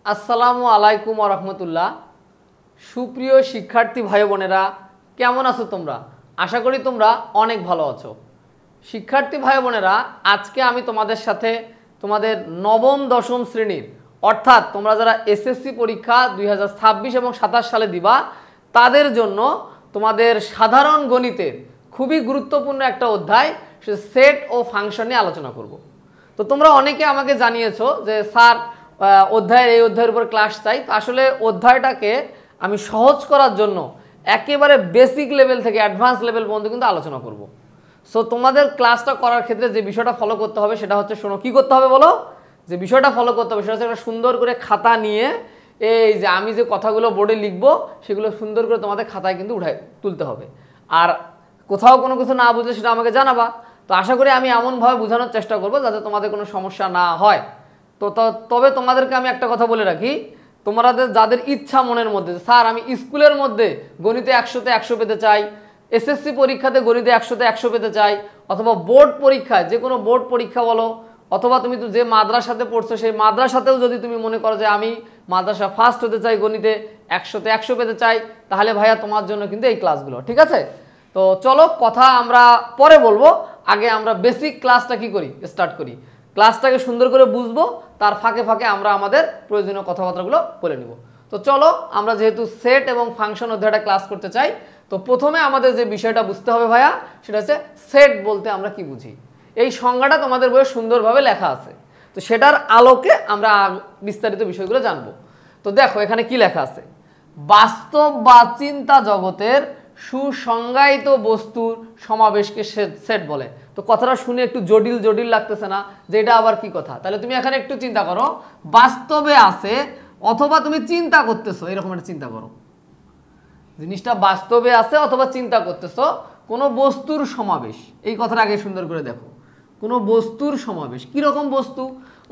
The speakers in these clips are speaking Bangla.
আসসালামু আলাইকুম ওয়া রাহমাতুল্লাহ। সুপ্রিয় শিক্ষার্থী ভাই বোনেরা, কেমন আছো তোমরা? আশা করি তোমরা অনেক ভালো আছো। শিক্ষার্থী ভাই বোনেরা, আজকে আমি তোমাদের সাথে তোমাদের নবম দশম শ্রেণীর অর্থাৎ তোমরা যারা এসএসসি পরীক্ষা 2026 এবং 27 সালে দিবা তাদের জন্য তোমাদের সাধারণ গণিতের খুবই গুরুত্বপূর্ণ একটা অধ্যায় সে সেট ও ফাংশন নিয়ে আলোচনা করব। তো তোমরা অনেকে আমাকে জানিয়েছো যে স্যার এই অধ্যায়ের উপর ক্লাস চাই। তো আসলে অধ্যায়টাকে আমি সহজ করার জন্য একেবারে বেসিক লেভেল থেকে অ্যাডভান্স লেভেল পর্যন্ত কিন্তু আলোচনা করব। সো তোমাদের ক্লাসটা করার ক্ষেত্রে যে বিষয়টা ফলো করতে হবে সেটা হচ্ছে, শোনো কী করতে হবে বলো, যে বিষয়টা ফলো করতে হবে সেটা হচ্ছে একটা সুন্দর করে খাতা নিয়ে এই যে আমি যে কথাগুলো বোর্ডে লিখবো সেগুলো সুন্দর করে তোমাদের খাতায় কিন্তু তুলতে হবে। আর কোথাও কোনো কিছু না বুঝলে সেটা আমাকে জানাবা। তো আশা করি আমি এমনভাবে বোঝানোর চেষ্টা করবো যাতে তোমাদের কোনো সমস্যা না হয়। তো তবে তোমাদেরকে আমি একটা কথা বলে রাখি, তোমাদের যাদের ইচ্ছা মনের মধ্যে স্যার আমি স্কুলের মধ্যে গণিতে 100-তে 100 পেতে চাই, এসএসসি পরীক্ষাতে গণিতে 100-তে 100 পেতে চাই, অথবা বোর্ড পরীক্ষায় যে কোনো বোর্ড পরীক্ষা বলো, অথবা তুমি তো যে মাদ্রাসাতে পড়ছো সেই মাদ্রাসাতেও যদি তুমি মনে করো যে আমি মাদ্রাসা ফার্স্ট হতে চাই, গণিতে 100-তে 100 পেতে চাই, তাহলে ভাইয়া তোমার জন্য কিন্তু এই ক্লাসগুলো ঠিক আছে। তো চলো কথা আমরা পরে বলবো, আগে আমরা বেসিক ক্লাসটা কি করি স্টার্ট করি। ক্লাসটাকে সুন্দর করে বুঝবো, তার ফাঁকে ফাঁকে আমরা আমাদের প্রয়োজনীয় কথাবার্তাগুলো বলে নিব। তো চলো আমরা যেহেতু সেট এবং ফাংশন অধ্যায়টা ক্লাস করতে চাই, তো প্রথমে আমাদের যে বিষয়টা বুঝতে হবে ভাইয়া সেটা হচ্ছে সেট বলতে আমরা কি বুঝি। এই সংজ্ঞাটা তোমাদের বইয়ে সুন্দরভাবে লেখা আছে, তো সেটার আলোকে আমরা বিস্তারিত বিষয়গুলো জানবো। তো দেখো এখানে কি লেখা আছে, বাস্তব বা চিন্তা জগতের সুসংজ্ঞায়িত বস্তুর সমাবেশকে সেট বলে। তো কথাটা শুনে একটু জটিল জটিল লাগতেছে না যে এটা আবার কি কথা? তাহলে তুমি এখানে একটু চিন্তা করো, বাস্তবে আছে অথবা তুমি চিন্তা করতেছো, এরকম একটা চিন্তা করো, জিনিসটা বাস্তবে আছে অথবা চিন্তা করতেছো, কোনো বস্তুর সমাবেশ। এই কথাটা আগে সুন্দর করে দেখো, কোনো বস্তুর সমাবেশ। কিরকম বস্তু?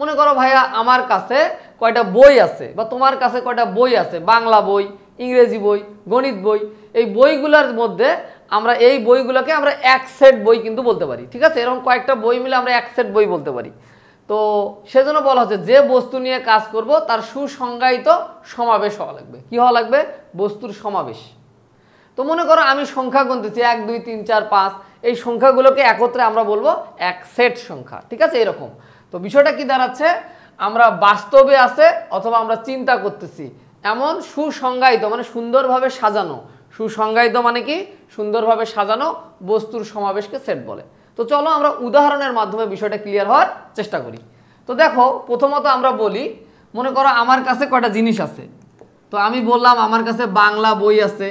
মনে করো ভাইয়া আমার কাছে কয়টা বই আছে বা তোমার কাছে কয়টা বই আছে, বাংলা বই, ইংরেজি বই, গণিত বই। এই বইগুলোর মধ্যে আমরা এই বইগুলোকে আমরা এক সেট বই কিন্তু বলতে পারি, ঠিক আছে। এরকম কয়েকটা বই মিলে আমরা এক সেট বই বলতে পারি। তো সেজন্য বলা হচ্ছে যে বস্তু নিয়ে কাজ করব তার সুসংজ্ঞায়িত সমাবেশ হওয়া লাগবে। কি হওয়া লাগবে? বস্তুর সমাবেশ। তো মনে করো আমি সংখ্যা গুনতেছি 1 2 3 4 5, এই সংখ্যাগুলোকে একত্রে আমরা বলবো এক সেট সংখ্যা, ঠিক আছে। এরকম তো বিষয়টা কি দাঁড়াচ্ছে, আমরা বাস্তবে আছে অথবা আমরা চিন্তা করতেছি এমন সুসংজ্ঞায়িত মানে সুন্দরভাবে সাজানো, সুসংজ্ঞায়িত মানে কি সুন্দরভাবে সাজানো বস্তুর সমাবেশকে সেট বলে। তো চলো আমরা উদাহরণের মাধ্যমে বিষয়টা ক্লিয়ার হওয়ার চেষ্টা করি। তো দেখো প্রথমত আমরা বলি, মনে করো আমার কাছে কয়টা জিনিস আছে। তো আমি বললাম আমার কাছে বাংলা বই আছে,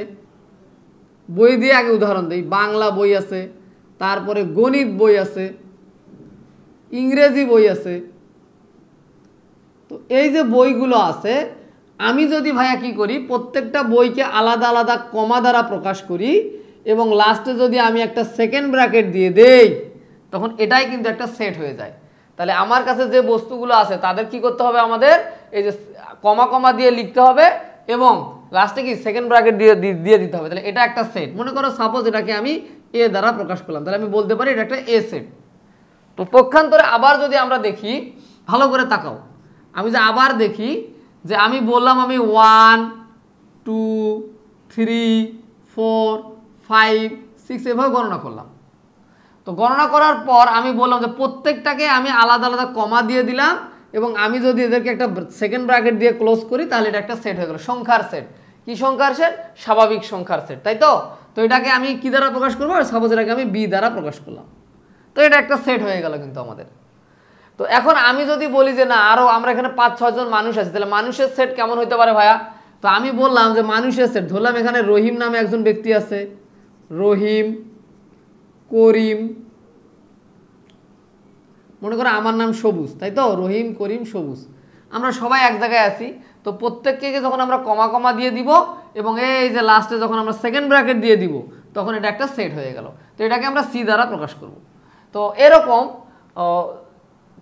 বই দিয়ে আগে উদাহরণ দিই। বাংলা বই আছে, তারপরে গণিত বই আছে, ইংরেজি বই আছে। তো এই যে বইগুলো আছে, আমি যদি ভাইয়া কি করি, প্রত্যেকটা বইকে আলাদা আলাদা কমা দ্বারা প্রকাশ করি এবং লাস্টে যদি আমি একটা সেকেন্ড ব্র্যাকেট দিয়ে দেই, তখন এটাই কিন্তু একটা সেট হয়ে যায়। তাহলে আমার কাছে যে বস্তুগুলো আছে তাদের কি করতে হবে, আমাদের এই যে কমা কমা দিয়ে লিখতে হবে এবং লাস্টে কি সেকেন্ড ব্র্যাকেট দিয়ে দিতে হবে। তাহলে এটা একটা সেট। মনে করো সাপোজ এটাকে আমি এ দ্বারা প্রকাশ করলাম, তাহলে আমি বলতে পারি এটা একটা এ সেট। তো পক্ষান্তরে আবার যদি আমরা দেখি, ভালো করে তাকাও, আমি যে আবার দেখি যে আমি বললাম আমি 1 2 3 4 5 6 এভাবে গণনা করলাম। তো গণনা করার পর আমি বললাম যে প্রত্যেকটাকে আমি আলাদা আলাদা কমা দিয়ে দিলাম এবং আমি যদি এদেরকে একটা সেকেন্ড ব্র্যাকেট দিয়ে ক্লোজ করি তাহলে এটা একটা সেট হয়ে গেল, সংখ্যার সেট। কি সংখ্যার সেট? স্বাভাবিক সংখ্যার সেট, তাই তো। তো এটাকে আমি কি দ্বারা প্রকাশ করবো? সাপোজ এটাকে আমি বি দ্বারা প্রকাশ করলাম, তো এটা একটা সেট হয়ে গেল কিন্তু আমাদের। তো এখন আমি যদি বলি যে না আরো আমরা এখানে 5-6 জন মানুষ আছে, তাহলে মানুষের সেট কেমন হইতে পারে ভাইয়া? তো আমি বললাম যে মানুষের সেট ধরলাম, এখানে রহিম নামে একজন ব্যক্তি আছে, রহিম, করিম, মনে করো আমার নাম সবুজ, তাই তো, রহিম, করিম, সবুজ, আমরা সবাই এক জায়গায় আছি। তো প্রত্যেককে যখন আমরা কমা কমা দিয়ে দিব এবং এই যে লাস্টে যখন আমরা সেকেন্ড ব্র্যাকেট দিয়ে দিব তখন এটা একটা সেট হয়ে গেল। তো এটাকে আমরা সি দ্বারা প্রকাশ করব। তো এরকম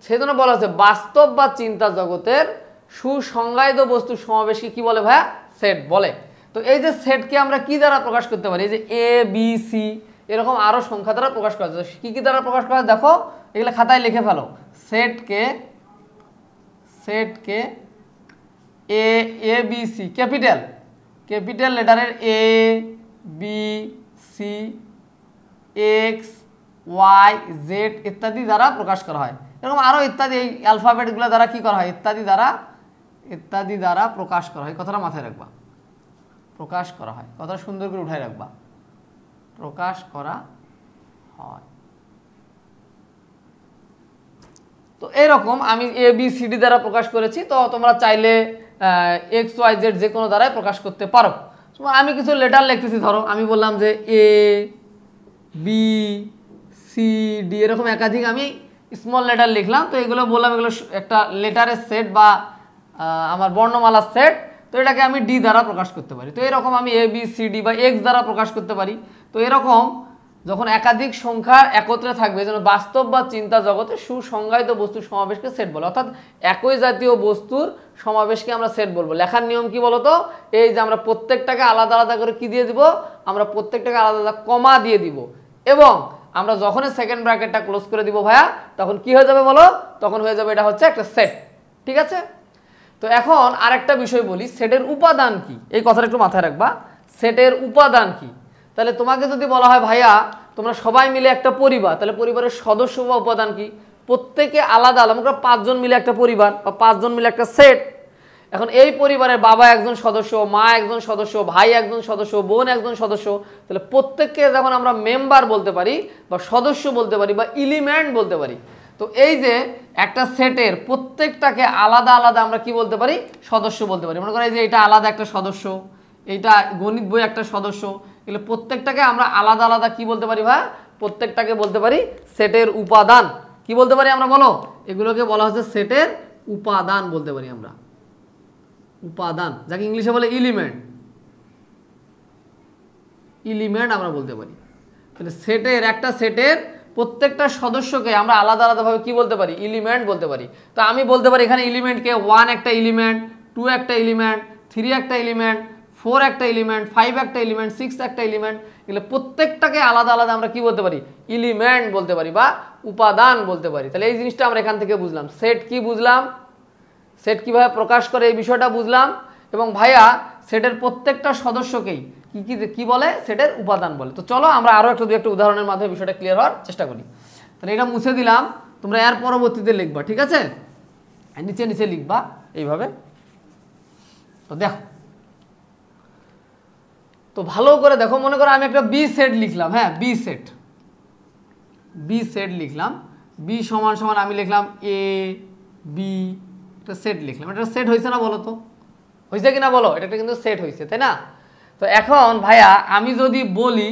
সেজন্য বলা হচ্ছে বাস্তব বা চিন্তা জগতের সুসংজ্ঞায়িত বস্তুর সমাবেশকে কি বলে ভাইয়া? সেট বলে। তো এই যে সেটকে আমরা কি দ্বারা প্রকাশ করতে পারি? এই যে এ বি সি এরকম আরো সংখ্যা দ্বারা প্রকাশ করা যায়। কি কি দ্বারা প্রকাশ করা যায় দেখো, এগুলো খাতায় লিখে ফেলো। সেটকে এ বি সি, ক্যাপিটাল লেটারের A B C X Y Z ইত্যাদি দ্বারা প্রকাশ করা হয়। এরকম আরও ইত্যাদি এই অ্যালফাবেটগুলো দ্বারা কি করা হয়, ইত্যাদি দ্বারা প্রকাশ করা হয়। কথাটা মাথায় রাখবা, প্রকাশ করা হয়, কথাটা সুন্দর করে উঠায় রাখবা, প্রকাশ করা হয়। তো এরকম আমি এ বি সি ডি দ্বারা প্রকাশ করেছি, তো তোমরা চাইলে এক্স ওয়াই জেড যে কোনো দ্বারাই প্রকাশ করতে পারো। আমি কিছু লেটার লিখতেছি, ধরো আমি বললাম যে এ বি সি ডি, এরকম একাধিক আমি স্মল লেটার লিখলাম। তো এগুলো বললাম এগুলো একটা লেটারের সেট বা আমার বর্ণমালার সেট, তো এটাকে আমি ডি দ্বারা প্রকাশ করতে পারি। তো এরকম আমি এ বি সি ডি বা এক্স দ্বারা প্রকাশ করতে পারি। তো এরকম যখন একাধিক সংখ্যা একত্রে থাকবে, যেন বাস্তব বা চিন্তা জগতে সুসংজ্ঞায়িত বস্তুর সমাবেশকে সেট বলে, অর্থাৎ একই জাতীয় বস্তুর সমাবেশকে আমরা সেট বলবো। লেখার নিয়ম কি বলতো, এই যে আমরা প্রত্যেকটাকে আলাদা আলাদা করে কি দিয়ে দিব, আমরা প্রত্যেকটাকে আলাদা আলাদা কমা দিয়ে দিব, এবং আমরা যখনই সেকেন্ড ব্র্যাকেটটা ক্লোজ করে দিব ভাইয়া, তখন কি হয়ে যাবে বলো, তখন হয়ে যাবে এটা হচ্ছে একটা সেট। ঠিক আছে, তো এখন আরেকটা বিষয় বলি, সেটের উপাদান কি, এই কথাটা একটু মাথায় রাখবা। সেটের উপাদান কি? তাহলে তোমাকে যদি বলা হয় ভাইয়া তোমরা সবাই মিলে একটা পরিবার, তাহলে পরিবারের সদস্য বা উপাদান কি? প্রত্যেকে আলাদা আলাদা, আমরা 5 জন মিলে একটা পরিবার বা 5 জন মিলে একটা সেট। এখন এই পরিবারের বাবা একজন সদস্য, মা একজন সদস্য, ভাই একজন সদস্য, বোন একজন সদস্য, তাহলে প্রত্যেককে যখন আমরা মেম্বার বলতে পারি বা সদস্য বলতে পারি বা এলিমেন্ট বলতে পারি, তো এই যে একটা সেটের প্রত্যেকটাকে আলাদা আলাদা আমরা কি বলতে পারি, সদস্য বলতে পারি। মনে করো এই যে এটা আলাদা একটা সদস্য, এইটা গণিত বই একটা সদস্য, এগুলো প্রত্যেকটাকে আমরা আলাদা আলাদা কি বলতে পারি ভাই, প্রত্যেকটাকে বলতে পারি সেটের উপাদান। কি বলতে পারি আমরা বলো, এগুলোকে বলা হচ্ছে সেটের উপাদান বলতে পারি আমরা, উপাদান, যাকে ইংলিশে বলে এলিমেন্ট আমরা বলতে পারি। তাহলে সেটের একটা সেটের প্রত্যেকটা সদস্যকে আমরা আলাদা আলাদাভাবে কি বলতে পারি, এলিমেন্ট বলতে পারি। তো আমি বলতে পারি এখানে এলিমেন্টকে 1 একটা এলিমেন্ট, 2 একটা এলিমেন্ট, 3 একটা এলিমেন্ট, 4 একটা এলিমেন্ট, 5 একটা এলিমেন্ট, 6 একটা এলিমেন্ট, এগুলো প্রত্যেকটাকে আলাদা আলাদা আমরা কি বলতে পারি, এলিমেন্ট বলতে পারি বা উপাদান বলতে পারি। তাহলে এই জিনিসটা আমরা এখান থেকে বুঝলাম, সেট কি বুঝলাম, সেট কিভাবে প্রকাশ করে এই বিষয়টা বুঝলাম। এবং ভাইয়া সেটের প্রত্যেকটা সদস্যকেই কি কি কি বলে, সেটের উপাদান বলে। তো চলো আমরা আরও একটু উদাহরণের মাধ্যমে বিষয়টা ক্লিয়ার হওয়ার চেষ্টা করি। তাহলে এটা মুছে দিলাম, তোমরা এর পরবর্তীতে লিখবা, ঠিক আছে, নিচে নিচে লিখবা এইভাবে। তো দেখো, তো ভালো করে দেখো, মনে করো আমি একটা বি সেট লিখলাম, হ্যাঁ বি সেট লিখলাম, বি সমান সমান আমি লিখলাম এ বি, একটা সেট লিখলাম। এটা সেট হয়েছে না বলো তো, হয়েছে কিনা বলো, এটা কিন্তু সেট হয়েছে, তাই না? তো এখন ভাইয়া আমি যদি বলি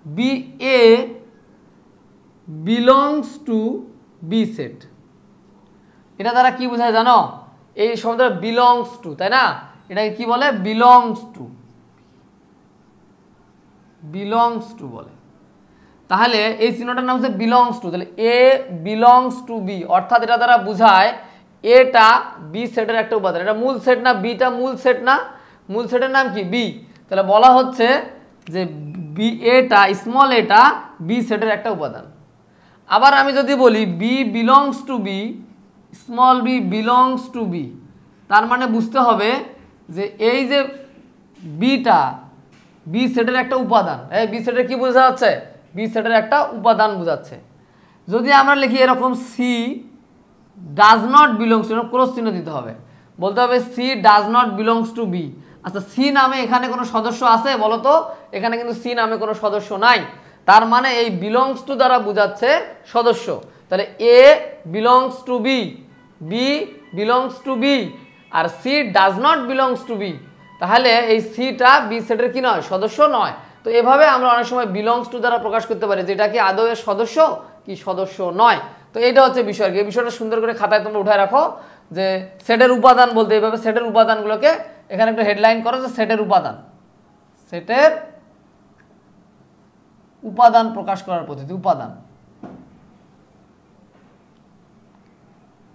B A belongs to B set, এটা দ্বারা কি বোঝায় জানো, এই শব্দটা বিলংস টু, তাই না? এটাকে কি বলে, বিলংস টু বলে। তাহলে এই চিহ্নটার নাম হচ্ছে বিলংস টু। তাহলে এ বিলংস টু বি, অর্থাৎ এটা দ্বারা বোঝায় এটা বি সেটের একটা উপাদান। এটা মূল সেট না, বিটা মূল সেট না, মূল সেটের নাম কি, বি। তাহলে বলা হচ্ছে যে বি এটা স্মল এটা বি সেটের একটা উপাদান। আবার আমি যদি বলি B belongs to B, small B belongs to B, তার মানে বুঝতে হবে যে এই যে বিটা বি সেটের একটা উপাদান। এই বি সেটের কি বোঝা যাচ্ছে, বি সেটের একটা উপাদান বোঝাচ্ছে। যদি আমরা লিখি এরকম C does not belongs to, cross চিহ্ন দিতে হবে, বলতে হবে C does not belongs to B. আচ্ছা সি নামে এখানে কোনো সদস্য আছে বলো তো, এখানে কিন্তু সি নামে কোনো সদস্য নাই, তার মানে এই বিলংস টু দ্বারা বোঝাচ্ছে সদস্য। তাহলে A belongs to B, B belongs to B, আর C does not belongs to B, তাহলে এই সিটা বি সেটের কি নয়, সদস্য নয়। তো এভাবে আমরা অনেক সময় বিলংস টু দ্বারা প্রকাশ করতে পারি যেটা কি আদৌ এর সদস্য কি সদস্য নয়। তো এটা হচ্ছে বিষয়, এই বিষয়টা সুন্দর করে খাতায় তোমরা উঠায় রাখো যে সেটের উপাদান বলতে এইভাবে সেটের উপাদানগুলোকে এখানে একটা হেডলাইন করো যে সেটের উপাদান প্রকাশ করার পদ্ধতি, উপাদান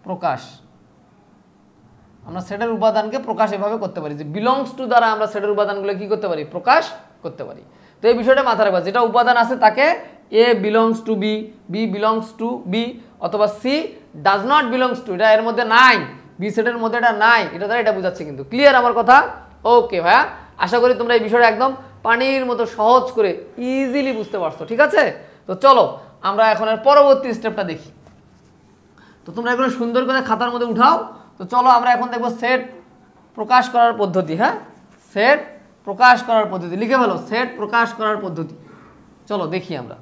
প্রকাশ, আমরা সেটের উপাদানকে প্রকাশ এভাবে করতে পারি যে বিলংস টু দ্বারা আমরা সেটের উপাদানগুলো কি করতে পারি, প্রকাশ করতে পারি। তো এই বিষয়টা মাথায় রাখবা, যেটা উপাদান আছে তাকে A belongs to B, B belongs to B, অথবা C does not belongs to, এটা এর মধ্যে নাই, বি সেটের মধ্যে এটা নাই, এটা দ্বারা এটা বোঝাচ্ছে কিন্তু। ক্লিয়ার আমার কথা? ওকে ভাইয়া, আশা করি তোমরা এই বিষয়টা একদম পানির মতো সহজ করে ইজিলি বুঝতে পারছো, ঠিক আছে? তো চলো আমরা এখন এর পরবর্তী স্টেপটা দেখি। তো তোমরা এগুলো সুন্দর করে খাতার মধ্যে উঠাও। তো চলো আমরা এখন দেখবো সেট প্রকাশ করার পদ্ধতি। হ্যাঁ, সেট প্রকাশ করার পদ্ধতি লিখে ফেলো, সেট প্রকাশ করার পদ্ধতি। চলো দেখি আমরা।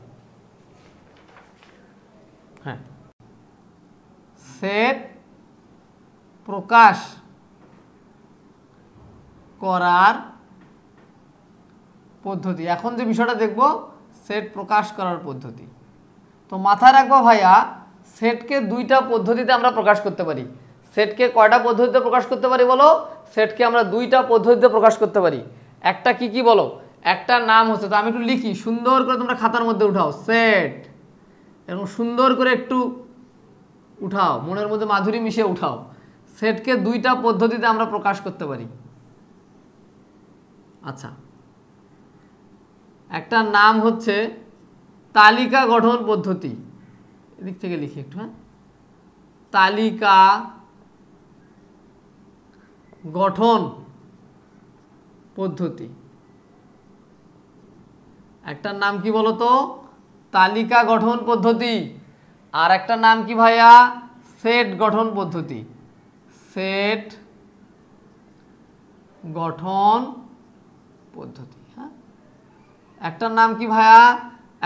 হ্যাঁ, সেট প্রকাশ করার পদ্ধতি। এখন যে বিষয়টা দেখব সেট প্রকাশ করার পদ্ধতি। তো মাথায় রাখবো ভাইয়া, সেটকে দুইটা পদ্ধতিতে আমরা প্রকাশ করতে পারি। সেটকে কয়টা পদ্ধতিতে প্রকাশ করতে পারি বলো? সেটকে আমরা দুইটা পদ্ধতিতে প্রকাশ করতে পারি। একটা কি কি বলো? একটা নাম হচ্ছে, তো আমি একটু লিখি, সুন্দর করে তোমরা খাতার মধ্যে উঠাও, সেট, এরকম সুন্দর করে একটু উঠাও, মনের মধ্যে মাধুরী মিশিয়ে উঠাও। সেটকে দুইটা পদ্ধতিতে আমরা প্রকাশ করতে পারি। আচ্ছা, একটা নাম হচ্ছে তালিকা গঠন পদ্ধতি। এদিক থেকে লিখি একটু। হ্যাঁ, তালিকা গঠন পদ্ধতি। একটার নাম কি বলতো? তালিকা গঠন পদ্ধতি। আর একটা নাম কি ভাইয়া? সেট গঠন পদ্ধতি। সেট গঠন পদ্ধতি। হ্যাঁ, একটার নাম কি ভাইয়া?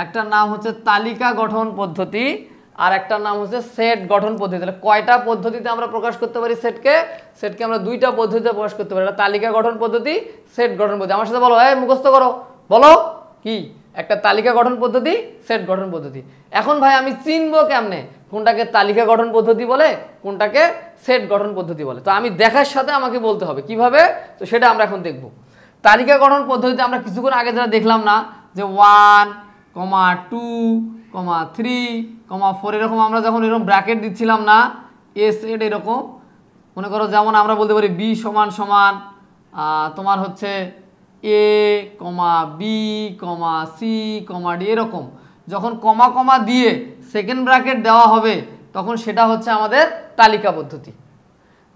একটার নাম হচ্ছে তালিকা গঠন পদ্ধতি, আর একটার নাম হচ্ছে সেট গঠন পদ্ধতি। তাহলে কয়টা পদ্ধতিতে আমরা প্রকাশ করতে পারি সেটকে? সেটকে আমরা দুইটা পদ্ধতিতে প্রকাশ করতে পারি, একটা তালিকা গঠন পদ্ধতি, সেট গঠন পদ্ধতি। আমার সাথে বলো, এই মুখস্থ করো, বলো কি? একটা তালিকা গঠন পদ্ধতি, সেট গঠন পদ্ধতি। এখন ভাই আমি চিনবো কেমনে কোনটাকে তালিকা গঠন পদ্ধতি বলে, কোনটাকে সেট গঠন পদ্ধতি বলে? তো আমি দেখার সাথে আমাকে বলতে হবে কিভাবে, তো সেটা আমরা এখন দেখব। তালিকা গঠন পদ্ধতিতে আমরা কিছুক্ষণ আগে যারা দেখলাম না, যে 1, 2, 3, 4 এরকম আমরা যখন এরকম ব্র্যাকেট দিচ্ছিলাম না, এ সেট এরকম, মনে করো যেমন আমরা বলতে পারি বি সমান সমান তোমার হচ্ছে এ বি সি ডি, এরকম যখন কমা কমা দিয়ে সেকেন্ড ব্র্যাকেট দেওয়া হবে তখন সেটা হচ্ছে আমাদের তালিকা পদ্ধতি।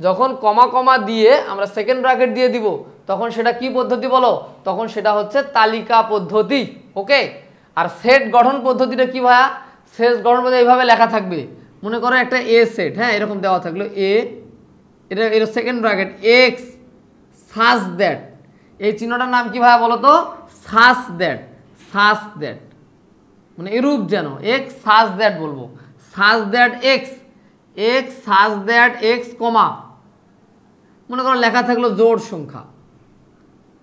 যখন কমা কমা দিয়ে আমরা সেকেন্ড ব্র্যাকেট দিয়ে দিব তখন সেটা কি পদ্ধতি বলো? তখন সেটা হচ্ছে তালিকা পদ্ধতি। ওকে, আর সেট গঠন পদ্ধতিটা কি ভাইয়া? সেট গঠন পদ্ধতি এইভাবে লেখা থাকবে, মনে করো একটা এ সেট, হ্যাঁ এরকম দেওয়া থাকলো এ, এটা এর second bracket x such that, এই চিহ্নটার নাম কি ভাইয়া বলো তো? Such that. সাচ দ্যাট মানে এরূপ যেন, এক্স সাচ দ্যাট বলবো, such that X, X such that X comma, মনে করো লেখা থাকলো জোড় সংখ্যা,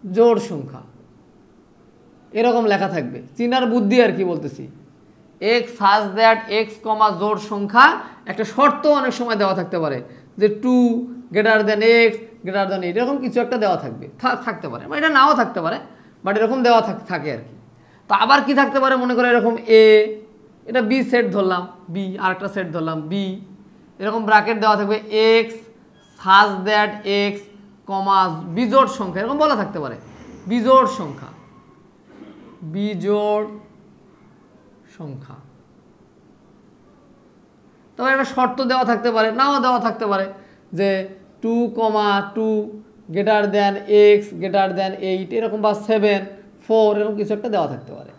জোড় সংখ্যা এরকম লেখা থাকবে, চিনার বুদ্ধি আর কি বলতেছি। এক্স সাচ দ্যাট এক্স কমা জোড় সংখ্যা, একটা শর্ত অনেক সময় দেওয়া থাকতে পারে যে 2 greater than x greater than 8, এরকম কিছু একটা দেওয়া থাকবে, থাকতে পারে, বা এটা নাও থাকতে পারে, বাট এরকম দেওয়া থাকে আর কি। তো আবার কি থাকতে পারে, মনে করো এরকম এ, এটা বি সেট ধরলাম, বি আর একটা সেট ধরলাম বি, এরকম ব্র্যাকেট দেওয়া থাকবে এক্স সাচ দ্যাট এক্স কমা বিজোড় সংখ্যা, এরকম বলা থাকতে পারে, বিজোড় সংখ্যা, বিজোড় সংখ্যা। তবে একটা শর্ত দেওয়া থাকতে পারে, নাও দেওয়া থাকতে পারে, যে 2, 2 greater than x greater than 8 এরকম, বা 7, 4 এরকম কিছু একটা দেওয়া থাকতে পারে।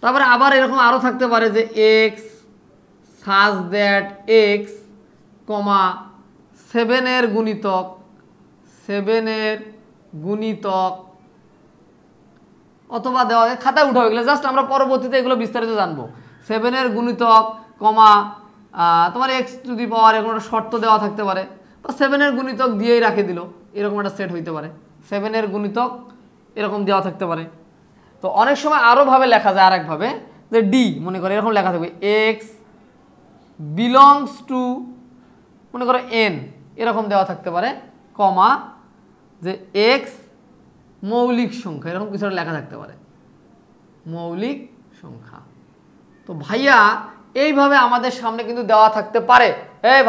তারপরে আবার এরকম আরও থাকতে পারে যে এক্স সাচ দ্যাট এক্স কমা 7 এর গুণিতক, 7 এর গুণিতক, অথবা দেওয়া খাতায় উঠাও, এগুলো জাস্ট আমরা পরবর্তীতে এগুলো বিস্তারিত জানবো। 7 এর গুণিতক কমা তোমার এক্স টু দি পাওয়ার, এরকম একটা শর্ত দেওয়া থাকতে পারে, বা 7 এর গুণিতক দিয়েই রাখে দিল, এরকম একটা সেট হইতে পারে, 7 এর গুণিতক এরকম দেওয়া থাকতে পারে। তো অনেক সময় আরও ভাবে লেখা যায়, আরেকভাবে, যে ডি, মনে করো এরকম লেখা থাকবে এক্স বিলংস টু, মনে করো এন, এরকম দেওয়া থাকতে পারে, কমা যে এক্স মৌলিক সংখ্যা, এরকম কিছু লেখা থাকতে পারে, মৌলিক সংখ্যা। তো ভাইয়া এইভাবে আমাদের সামনে কিন্তু দেওয়া থাকতে পারে,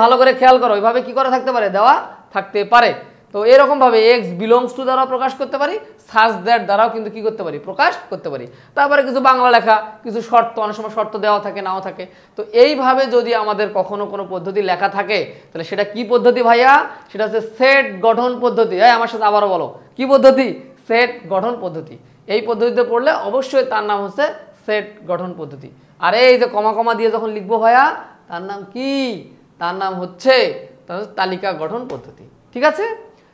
ভালো করে খেয়াল করো, এইভাবে কি করা থাকতে পারে, দেওয়া থাকতে পারে। তো তো এরকমভাবে এক্স বিলংস টু দ্বারা প্রকাশ করতে পারি, সাজ দ্যাট দ্বারাও কিন্তু কি করতে পারি, প্রকাশ করতে পারি। তারপরে কিছু বাংলা লেখা, কিছু শর্ত, অনেক সময় শর্ত দেওয়া থাকে, নাও থাকে। তো এইভাবে যদি আমাদের কখনো কোনো পদ্ধতি লেখা থাকে তাহলে সেটা কি পদ্ধতি ভাইয়া? সেটা হচ্ছে সেট গঠন পদ্ধতি। আমার সাথে আবারও বলো, কি পদ্ধতি? সেট গঠন পদ্ধতি। এই পদ্ধতিতে পড়লে অবশ্যই তার নাম হচ্ছে সেট গঠন পদ্ধতি। আর এই যে কমা কমা দিয়ে যখন লিখবো ভাইয়া, তার নাম কি? তার নাম হচ্ছে তালিকা গঠন পদ্ধতি। ঠিক আছে?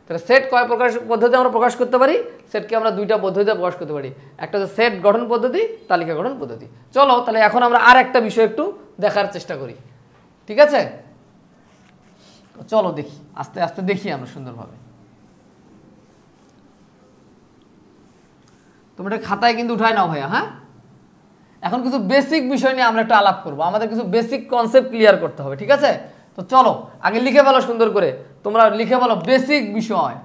তাহলে সেট কয় প্রকার পদ্ধতি আমরা প্রকাশ করতে পারি? সেটকে আমরা দুইটা পদ্ধতিতে প্রকাশ করতে পারি, একটা হচ্ছে সেট গঠন পদ্ধতি, তালিকা গঠন পদ্ধতি। চলো তাহলে এখন আমরা আর একটা বিষয় একটু দেখার চেষ্টা করি। ঠিক আছে, চলো দেখি, আস্তে আস্তে দেখি আমরা সুন্দরভাবে। তোমরা খাতায় কিন্তু উঠায় নাও ভাইয়া। হ্যাঁ, এখন কিছু বেসিক বিষয় নিয়ে আমরা একটু আলাপ করবো, আমাদের কিছু বেসিক কনসেপ্ট ক্লিয়ার করতে হবে। ঠিক আছে, তো চলো আগে লিখে ফেলো সুন্দর করে, তোমরা লিখে বলো বেসিক বিষয়।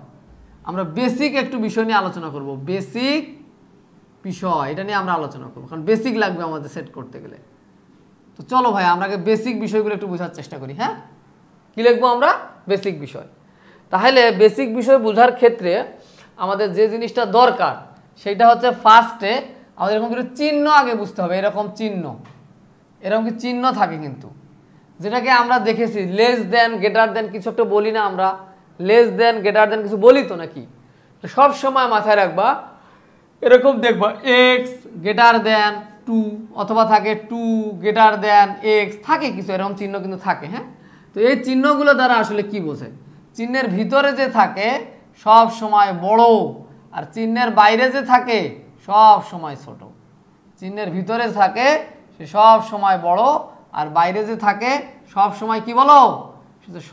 আমরা বেসিক একটু বিষয় নিয়ে আলোচনা করব, বেসিক বিষয়, এটা নিয়ে আমরা আলোচনা করবো, কারণ বেসিক লাগবে আমাদের সেট করতে গেলে। তো চলো ভাই আমরা আগে বেসিক বিষয়গুলো একটু বোঝার চেষ্টা করি। হ্যাঁ, কি লিখবো আমরা? বেসিক বিষয়। তাহলে বেসিক বিষয় বোঝার ক্ষেত্রে আমাদের যে জিনিসটা দরকার সেটা হচ্ছে ফার্স্টে আমাদের এরকম কিছু চিহ্ন আগে বুঝতে হবে। এরকম চিহ্ন, এরকম কি চিহ্ন থাকে কিন্তু, যেটাকে আমরা দেখেছি লেস দেন, গ্রেটার দেন, কিছু একটা বলি না আমরা? লেস দেন, গ্রেটার দেন কিছু বলি তো নাকি? সব সময় মাথায় রাখবা, এরকম দেখবা এক্স গ্রেটার দেন 2, অথবা থাকে 2 গ্রেটার দেন এক্স, থাকে কিছু এরকম চিহ্ন কিন্তু থাকে। হ্যাঁ, তো এই চিহ্নগুলো দ্বারা আসলে কি বোঝে? চিহ্নের ভিতরে যে থাকে সব সময় বড়, আর চিহ্নের বাইরে যে থাকে সব সময় ছোট। চিহ্নের ভিতরে থাকে সে সব সময় বড়, আর বাইরে যে থাকে সব সময় কি বলো?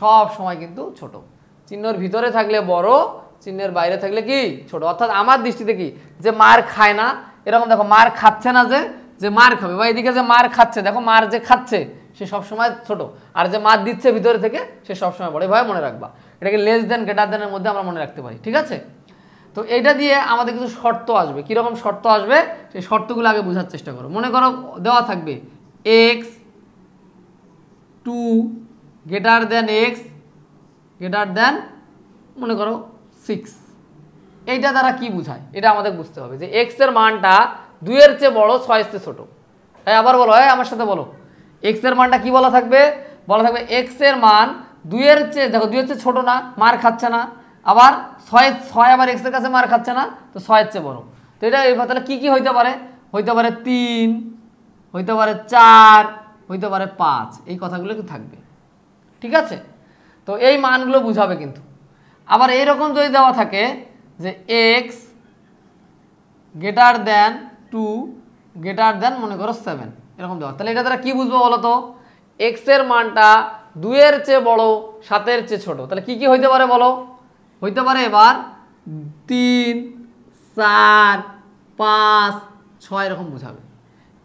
সব সময় কিন্তু ছোট। চিহ্নের ভিতরে থাকলে বড়, চিহ্নের বাইরে থাকলে কি? ছোট। অর্থাৎ আমার দৃষ্টিতে কি, যে মার খায় না, এরকম দেখো মার খাচ্ছে না, যে মার খাবে, বা এদিকে যে মার খাচ্ছে, দেখো মার যে খাচ্ছে সে সবসময় ছোট, আর যে মার দিচ্ছে ভিতরে থেকে সে সবসময় বড়। এভাবে মনে রাখবা, এটাকে লেস দেন গ্রেটার দেনের মধ্যে আমরা মনে রাখতে পারি। ঠিক আছে, তো এইটা দিয়ে আমাদের কিছু শর্ত আসবে। কীরকম শর্ত আসবে সেই শর্তগুলো আগে বোঝার চেষ্টা করো। মনে করো দেওয়া থাকবে x 2 greater than x greater than মনে করো 6। এইটা দ্বারা কি বোঝায় এটা আমাদের বুঝতে হবে, যে এক্স এর মানটা 2 এর চেয়ে বড়, 6 এর চেয়ে ছোট। তাই আবার বলো, আমার সাথে বলো, এক্স এর মানটা কি বলা থাকবে? বলা থাকবে এক্স এর মান 2 এর চেয়ে, দেখো 2 এর চেয়ে ছোট না, মার খাচ্ছে না, আবার 6 আবার এক্স এর কাছে মার খাচ্ছে না, তো 6 এর চেয়ে বড়। তো এটা তাহলে কি কি হইতে পারে? হইতে পারে 3, হইতে পারে 4, হইতে পারে 5, এই কথাগুলো কি থাকবে। ঠিক আছে, তো এই মানগুলো বুঝাবে কিন্তু। আবার এইরকম যদি দেওয়া থাকে যে x greater than 2 greater than মনে করো 7, এরকম দেওয়া, তাহলে এটা দ্বারা কি বুঝবো বলো তো? এক্স এর মানটা 2 এর চেয়ে বড়, 7 এর চেয়ে ছোট। তাহলে কি কি হইতে পারে বলো? হইতে পারে এবার 3, 4, 5, 6 এরকম বুঝাবে।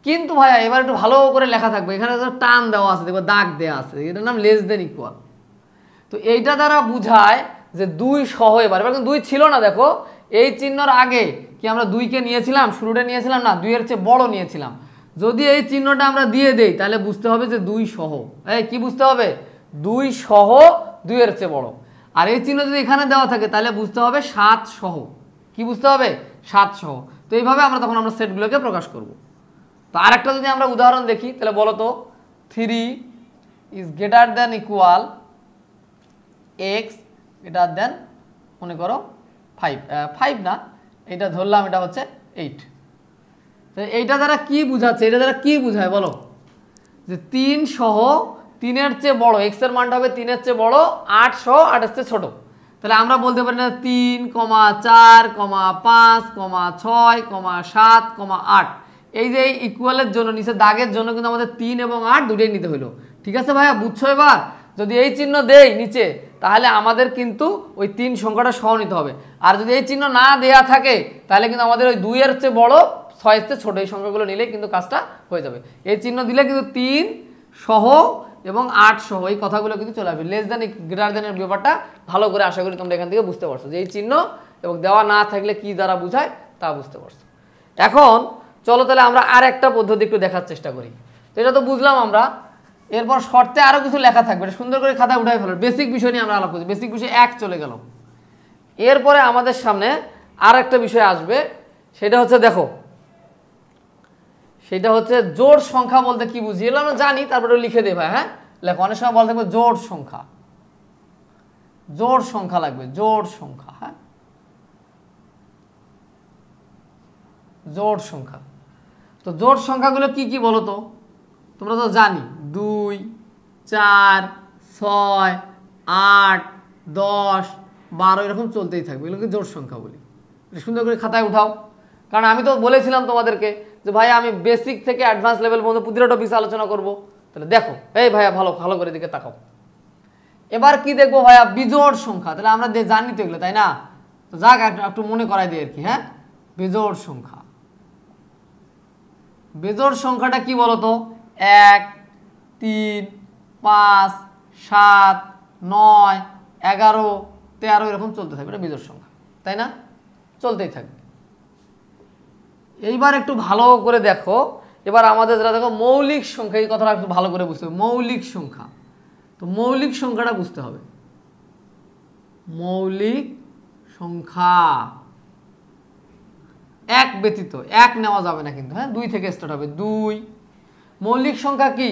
কিন্তু ভাইয়া এবার একটু ভালো করে লেখা থাকবে, এখানে টান দেওয়া আছে, দেখবো দাগ দেওয়া আছে, এটার নাম লেস দেন ইকুয়াল। তো এইটা দ্বারা বুঝায় যে 2 সহ, এবার কিন্তু 2 ছিল না, দেখো এই চিহ্নর আগে কি আমরা 2কে নিয়েছিলাম, শুরুটা নিয়েছিলাম না, 2 এর চেয়ে বড় নিয়েছিলাম। যদি এই চিহ্নটা আমরা দিয়ে দেই তাহলে বুঝতে হবে যে 2 সহ, কি বুঝতে হবে? 2 সহ 2 এর চেয়ে বড়। আর এই চিহ্ন যদি এখানে দেওয়া থাকে তাহলে বুঝতে হবে 7 সহ, কি বুঝতে হবে? 7 সহ। তো এইভাবে আমরা তখন আমরা সেটগুলোকে প্রকাশ করব। তো আরেকটা যদি আমরা উদাহরণ দেখি তাহলে বলো তো, 3 is greater than equal x greater than মনে করো 5 না, এটা ধরলাম এটা হচ্ছে 8। তো এইটা দ্বারা কি বুঝাচ্ছে? এটা দ্বারা কি বুঝায় বলো? যে 3 সহ 3 এর চেয়ে বড়, এক্স এর মানটা হবে 3 এর চেয়ে বড়, 8 সহ 8 এর চেয়ে ছোট। তাহলে আমরা বলতে পারি না 3, 4, 5, 6, 7, 8, এই যে ইকুয়ালের জন্য নিচে দাগের জন্য কিন্তু আমাদের 3 এবং 8 দুটোই নিতে হলো। ঠিক আছে ভাইয়া, বুঝছো? এবার যদি এই চিহ্ন দেই নিচে তাহলে আমাদের কিন্তু ওই 3 সংখ্যাটা সহ নিতে হবে। আর যদি এই চিহ্ন না দেয়া থাকে তাহলে কিন্তু আমাদের ওই 2 এর চেয়ে বড়, 6 এর চেয়ে ছোট এই সংখ্যাগুলো নিলে কিন্তু কাজটা হয়ে যাবে। এই চিহ্ন দিলে কিন্তু 3 সহ এবং 8 সহ এই কথাগুলো কিন্তু চলে আসবে। লেস দেন গ্রেটার দেনের ব্যাপারটা ভালো করে আশা করি তোমরা এখান থেকে বুঝতে পারছো, যে এই চিহ্ন এবং দেওয়া না থাকলে কি দ্বারা বোঝায় তা বুঝতে পারছো। এখন চলো তাহলে আমরা আর একটা পদ্ধতি একটু দেখার চেষ্টা করি। তো এটা তো বুঝলাম আমরা, এরপর শর্তে আরো কিছু লেখা থাকবে, সুন্দর করে খাতায় উঠাই ফেলো। বেসিক বিষয় নিয়ে আমরা আলাপ করছি, বেসিক বিষয় 1 চলে গেল। এরপরে আমাদের সামনে আর একটা বিষয় আসবে, সেটা হচ্ছে দেখো, সেটা হচ্ছে জোড় সংখ্যা বলতে কি বুঝি, এগুলো আমরা জানি, তারপরে লিখে দেই ভাই। হ্যাঁ, লেখো, অনেক সময় বলতে থাকবে জোড় সংখ্যা, জোড় সংখ্যা লাগবে, জোড় সংখ্যা। হ্যাঁ, জোড় সংখ্যা। তো জোড় সংখ্যাগুলো কি কি বলো তো? তোমরা তো জানি 2, 4, 6, 8, 10, 12 এরকম চলতেই থাকবে, এগুলোকে জোড় সংখ্যা বলি। সুন্দর করে খাতায় উঠাও, কারণ আমি তো বলেছিলাম তোমাদেরকে যে ভাই আমি বেসিক থেকে অ্যাডভান্স লেভেল পর্যন্ত প্রতিটা টপিক আলোচনা করব। তাহলে দেখো, এই ভাইয়া ভালো ভালো করে দিকে তাকাও। এবার কি দেখবো ভাইয়া? বিজোড় সংখ্যা। তাহলে আমরা জানি তো এগুলো, তাই না? তো যাক একটু মনে করাই দিই আর কি। হ্যাঁ, বিজোড় সংখ্যা। বিজোড় সংখ্যাটা কি বলতো? 1, 3, 5, 7, 9, 11, 13 এরকম চলতে থাকবে, এটা বিজোড় সংখ্যা, তাই না? চলতেই থাকবে। এইবার একটু ভালো করে দেখো, এবার আমাদের যারা দেখো মৌলিক সংখ্যা, এই কথাটা একটু ভালো করে বুঝতে হবে। মৌলিক সংখ্যা, তো মৌলিক সংখ্যাটা বুঝতে হবে। মৌলিক সংখ্যা এক ব্যতীত, এক নেওয়া যাবে না কিন্তু। হ্যাঁ, 2 থেকে স্টার্ট হবে। 2 মৌলিক সংখ্যা কি?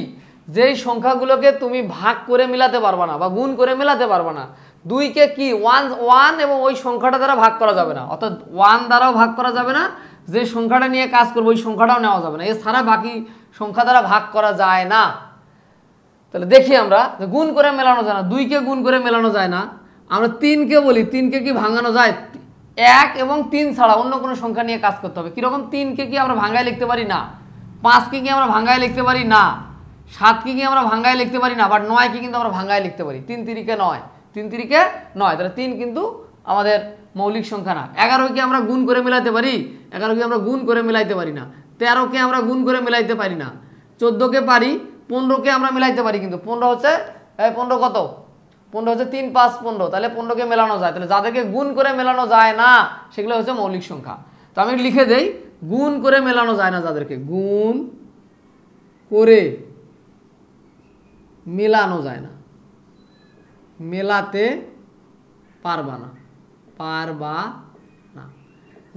যেই সংখ্যাগুলোকে তুমি ভাগ করে মেলাতে পারবা না বা গুণ করে মেলাতে পারবা না। 2কে কি 1 এবং ওই সংখ্যাটা দ্বারা ভাগ করা যাবে না, অর্থাৎ 1 দ্বারাও ভাগ করা যাবে না, যে সংখ্যাটা নিয়ে কাজ করবো ওই সংখ্যাটাও নেওয়া যাবে না, এছাড়া বাকি সংখ্যা দ্বারা ভাগ করা যায় না। তাহলে দেখি আমরা, গুণ করে মেলানো যায় না, 2কে গুণ করে মেলানো যায় না। আমরা 3কে বলি, 3কে কি ভাঙানো যায়? 1 এবং 3 ছাড়া অন্য কোনো সংখ্যা নিয়ে কাজ করতে হবে। কিরকম? 3কে কি আমরা ভাঙায় লিখতে পারি? না। 5কে কি আমরা ভাঙায় লিখতে পারি? না। 7কে কি আমরা ভাঙায় লিখতে পারি? না। বাট 9কে কিন্তু আমরা ভাঙায় লিখতে পারি। 3 তিরিকে 9, 3 তিরিকে 9। তাহলে 3 কিন্তু আমাদের মৌলিক সংখ্যা না। 11কে আমরা গুণ করে মেলাতে পারি? 11কে আমরা গুণ করে মেলাইতে পারি না। 13কে আমরা গুণ করে মেলাইতে পারি না। 14কে পারি, 15কে আমরা মেলাইতে পারি, কিন্তু 15 হচ্ছে 15 কত? 15 হচ্ছে 3, 5, 15। তাহলে 15কে মেলানো যায়। তাহলে যাদেরকে গুণ করে মেলানো যায় না সেগুলো হচ্ছে মৌলিক সংখ্যা। তো আমি লিখে দেই, গুণ করে মেলানো যায় না, যাদেরকে গুণ করে মেলানো যায় না, মেলাতে পারবা না, পারবা না,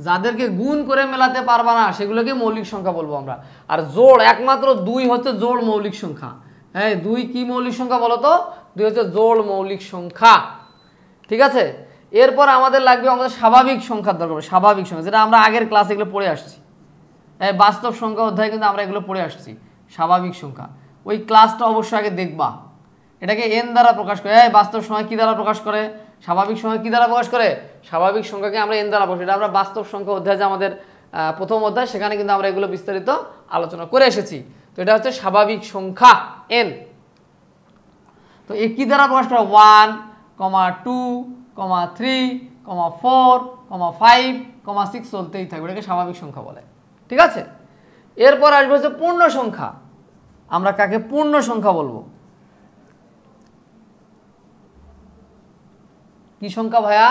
যাদেরকে গুণ করে মেলাতে পারবা না সেগুলোকে মৌলিক সংখ্যা বলবো আমরা। আর জোড়, একমাত্র 2 হচ্ছে জোড় মৌলিক সংখ্যা। হ্যাঁ, 2 কি মৌলিক সংখ্যা বলো তো? 2 হচ্ছে জোড় মৌলিক সংখ্যা। ঠিক আছে, এরপর আমাদের লাগবে আমাদের স্বাভাবিক সংখ্যার দরকার। স্বাভাবিক সংখ্যা, যেটা আমরা আগের ক্লাসে এগুলো পড়ে আসছি। বাস্তব সংখ্যা অধ্যায়ে কিন্তু আমরা এগুলো পড়ে আসছি। স্বাভাবিক সংখ্যা, ওই ক্লাসটা অবশ্যই আগে দেখবা। এটাকে n দ্বারা প্রকাশ করে। বাস্তব সংখ্যা কি দ্বারা প্রকাশ করে? স্বাভাবিক সংখ্যা কি দ্বারা প্রকাশ করে? স্বাভাবিক সংখ্যাকে আমরা n দ্বারা প্রকাশ। এটা আমরা বাস্তব সংখ্যা অধ্যায়, যে আমাদের প্রথম অধ্যায়, সেখানে কিন্তু আমরা এগুলো বিস্তারিত আলোচনা করে এসেছি। তো এটা হচ্ছে স্বাভাবিক সংখ্যা n। তো এ কি দ্বারা প্রকাশ করা? 1, 2, 3, 4, 5, 6 চলতেই থাকবে, এটাকে স্বাভাবিক সংখ্যা বলে। ঠিক আছে, এরপর আসবে হচ্ছে পূর্ণ সংখ্যা। আমরা কাকে পূর্ণ সংখ্যা বলবো? কি সংখ্যা ভাইয়া?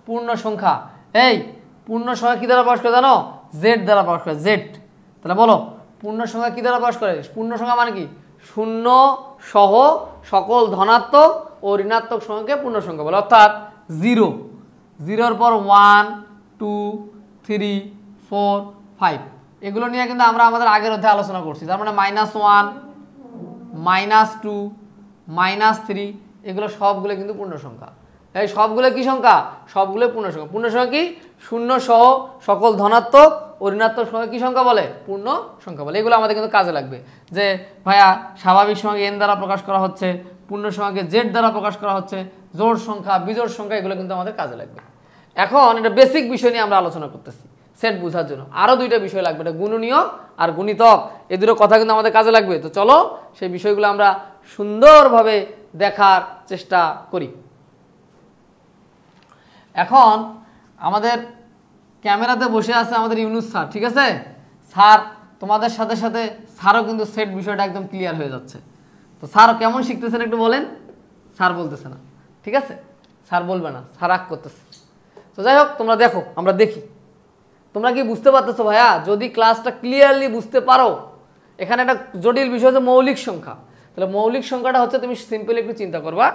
পূর্ণ সংখ্যা। এই পূর্ণ সংখ্যা কি দ্বারা প্রকাশ করে জানো? জেড দ্বারা প্রকাশ করে, জেড। তাহলে বলো, পূর্ণ সংখ্যা কি দ্বারা প্রকাশ করে? পূর্ণ সংখ্যা মানে কি? শূন্য সহ সকল ধনাত্মক ও ঋণাত্মক সংখ্যাকে পূর্ণ সংখ্যা বলে। অর্থাৎ 0, 0-র পর 1, 2, 3, 4, 5 এগুলো নিয়ে কিন্তু আমরা আমাদের আগের অধ্যায়ে আলোচনা করছি। তার মানে -1, -2, -3 এগুলো সবগুলো কিন্তু পূর্ণ সংখ্যা। এই সবগুলো কি সংখ্যা? সবগুলো পূর্ণ সংখ্যা। পূর্ণ সংখ্যা কি? শূন্য সহ সকল ধনাত্মক ও ঋণাত্মক সংখ্যা কি সংখ্যা বলে? পূর্ণ সংখ্যা বলে। এগুলো আমাদের কিন্তু কাজে লাগবে, যে ভাইয়া স্বাভাবিক সংখ্যাকে n দ্বারা প্রকাশ করা হচ্ছে, পূর্ণ সংখ্যাকে z দ্বারা প্রকাশ করা হচ্ছে, জোড় সংখ্যা, বিজোড় সংখ্যা, এগুলো কিন্তু আমাদের কাজে লাগবে। এখন এটা বেসিক বিষয় নিয়ে আমরা আলোচনা করতেছি সেট বোঝার জন্য। আরও 2টা বিষয় লাগবে, এটা গুণনীয়ক আর গুণিতক। এই দুটো কথা কিন্তু আমাদের কাজে লাগবে। তো চলো সেই বিষয়গুলো আমরা সুন্দরভাবে দেখার চেষ্টা করি। এখন আমাদের ক্যামেরাতে বসে আছে আমাদের ইউনুস স্যার। ঠিক আছে, স্যার তোমাদের সাথে সাথে স্যারও কিন্তু সেট বিষয়টা একদম ক্লিয়ার হয়ে যাচ্ছে। তো স্যার কেমন শিখতেছেন একটু বলেন। স্যার বলতেছে না, ঠিক আছে, স্যার বলবে না, স্যার রাগ করতেছে। তো যাই হোক, তোমরা দেখো, আমরা দেখি তোমরা কি বুঝতে পারতেছো ভাইয়া। যদি ক্লাসটা ক্লিয়ারলি বুঝতে পারো, এখানে একটা জটিল বিষয় হচ্ছে মৌলিক সংখ্যা। তাহলে মৌলিক সংখ্যাটা হচ্ছে, তুমি সিম্পলি একটু চিন্তা করবা,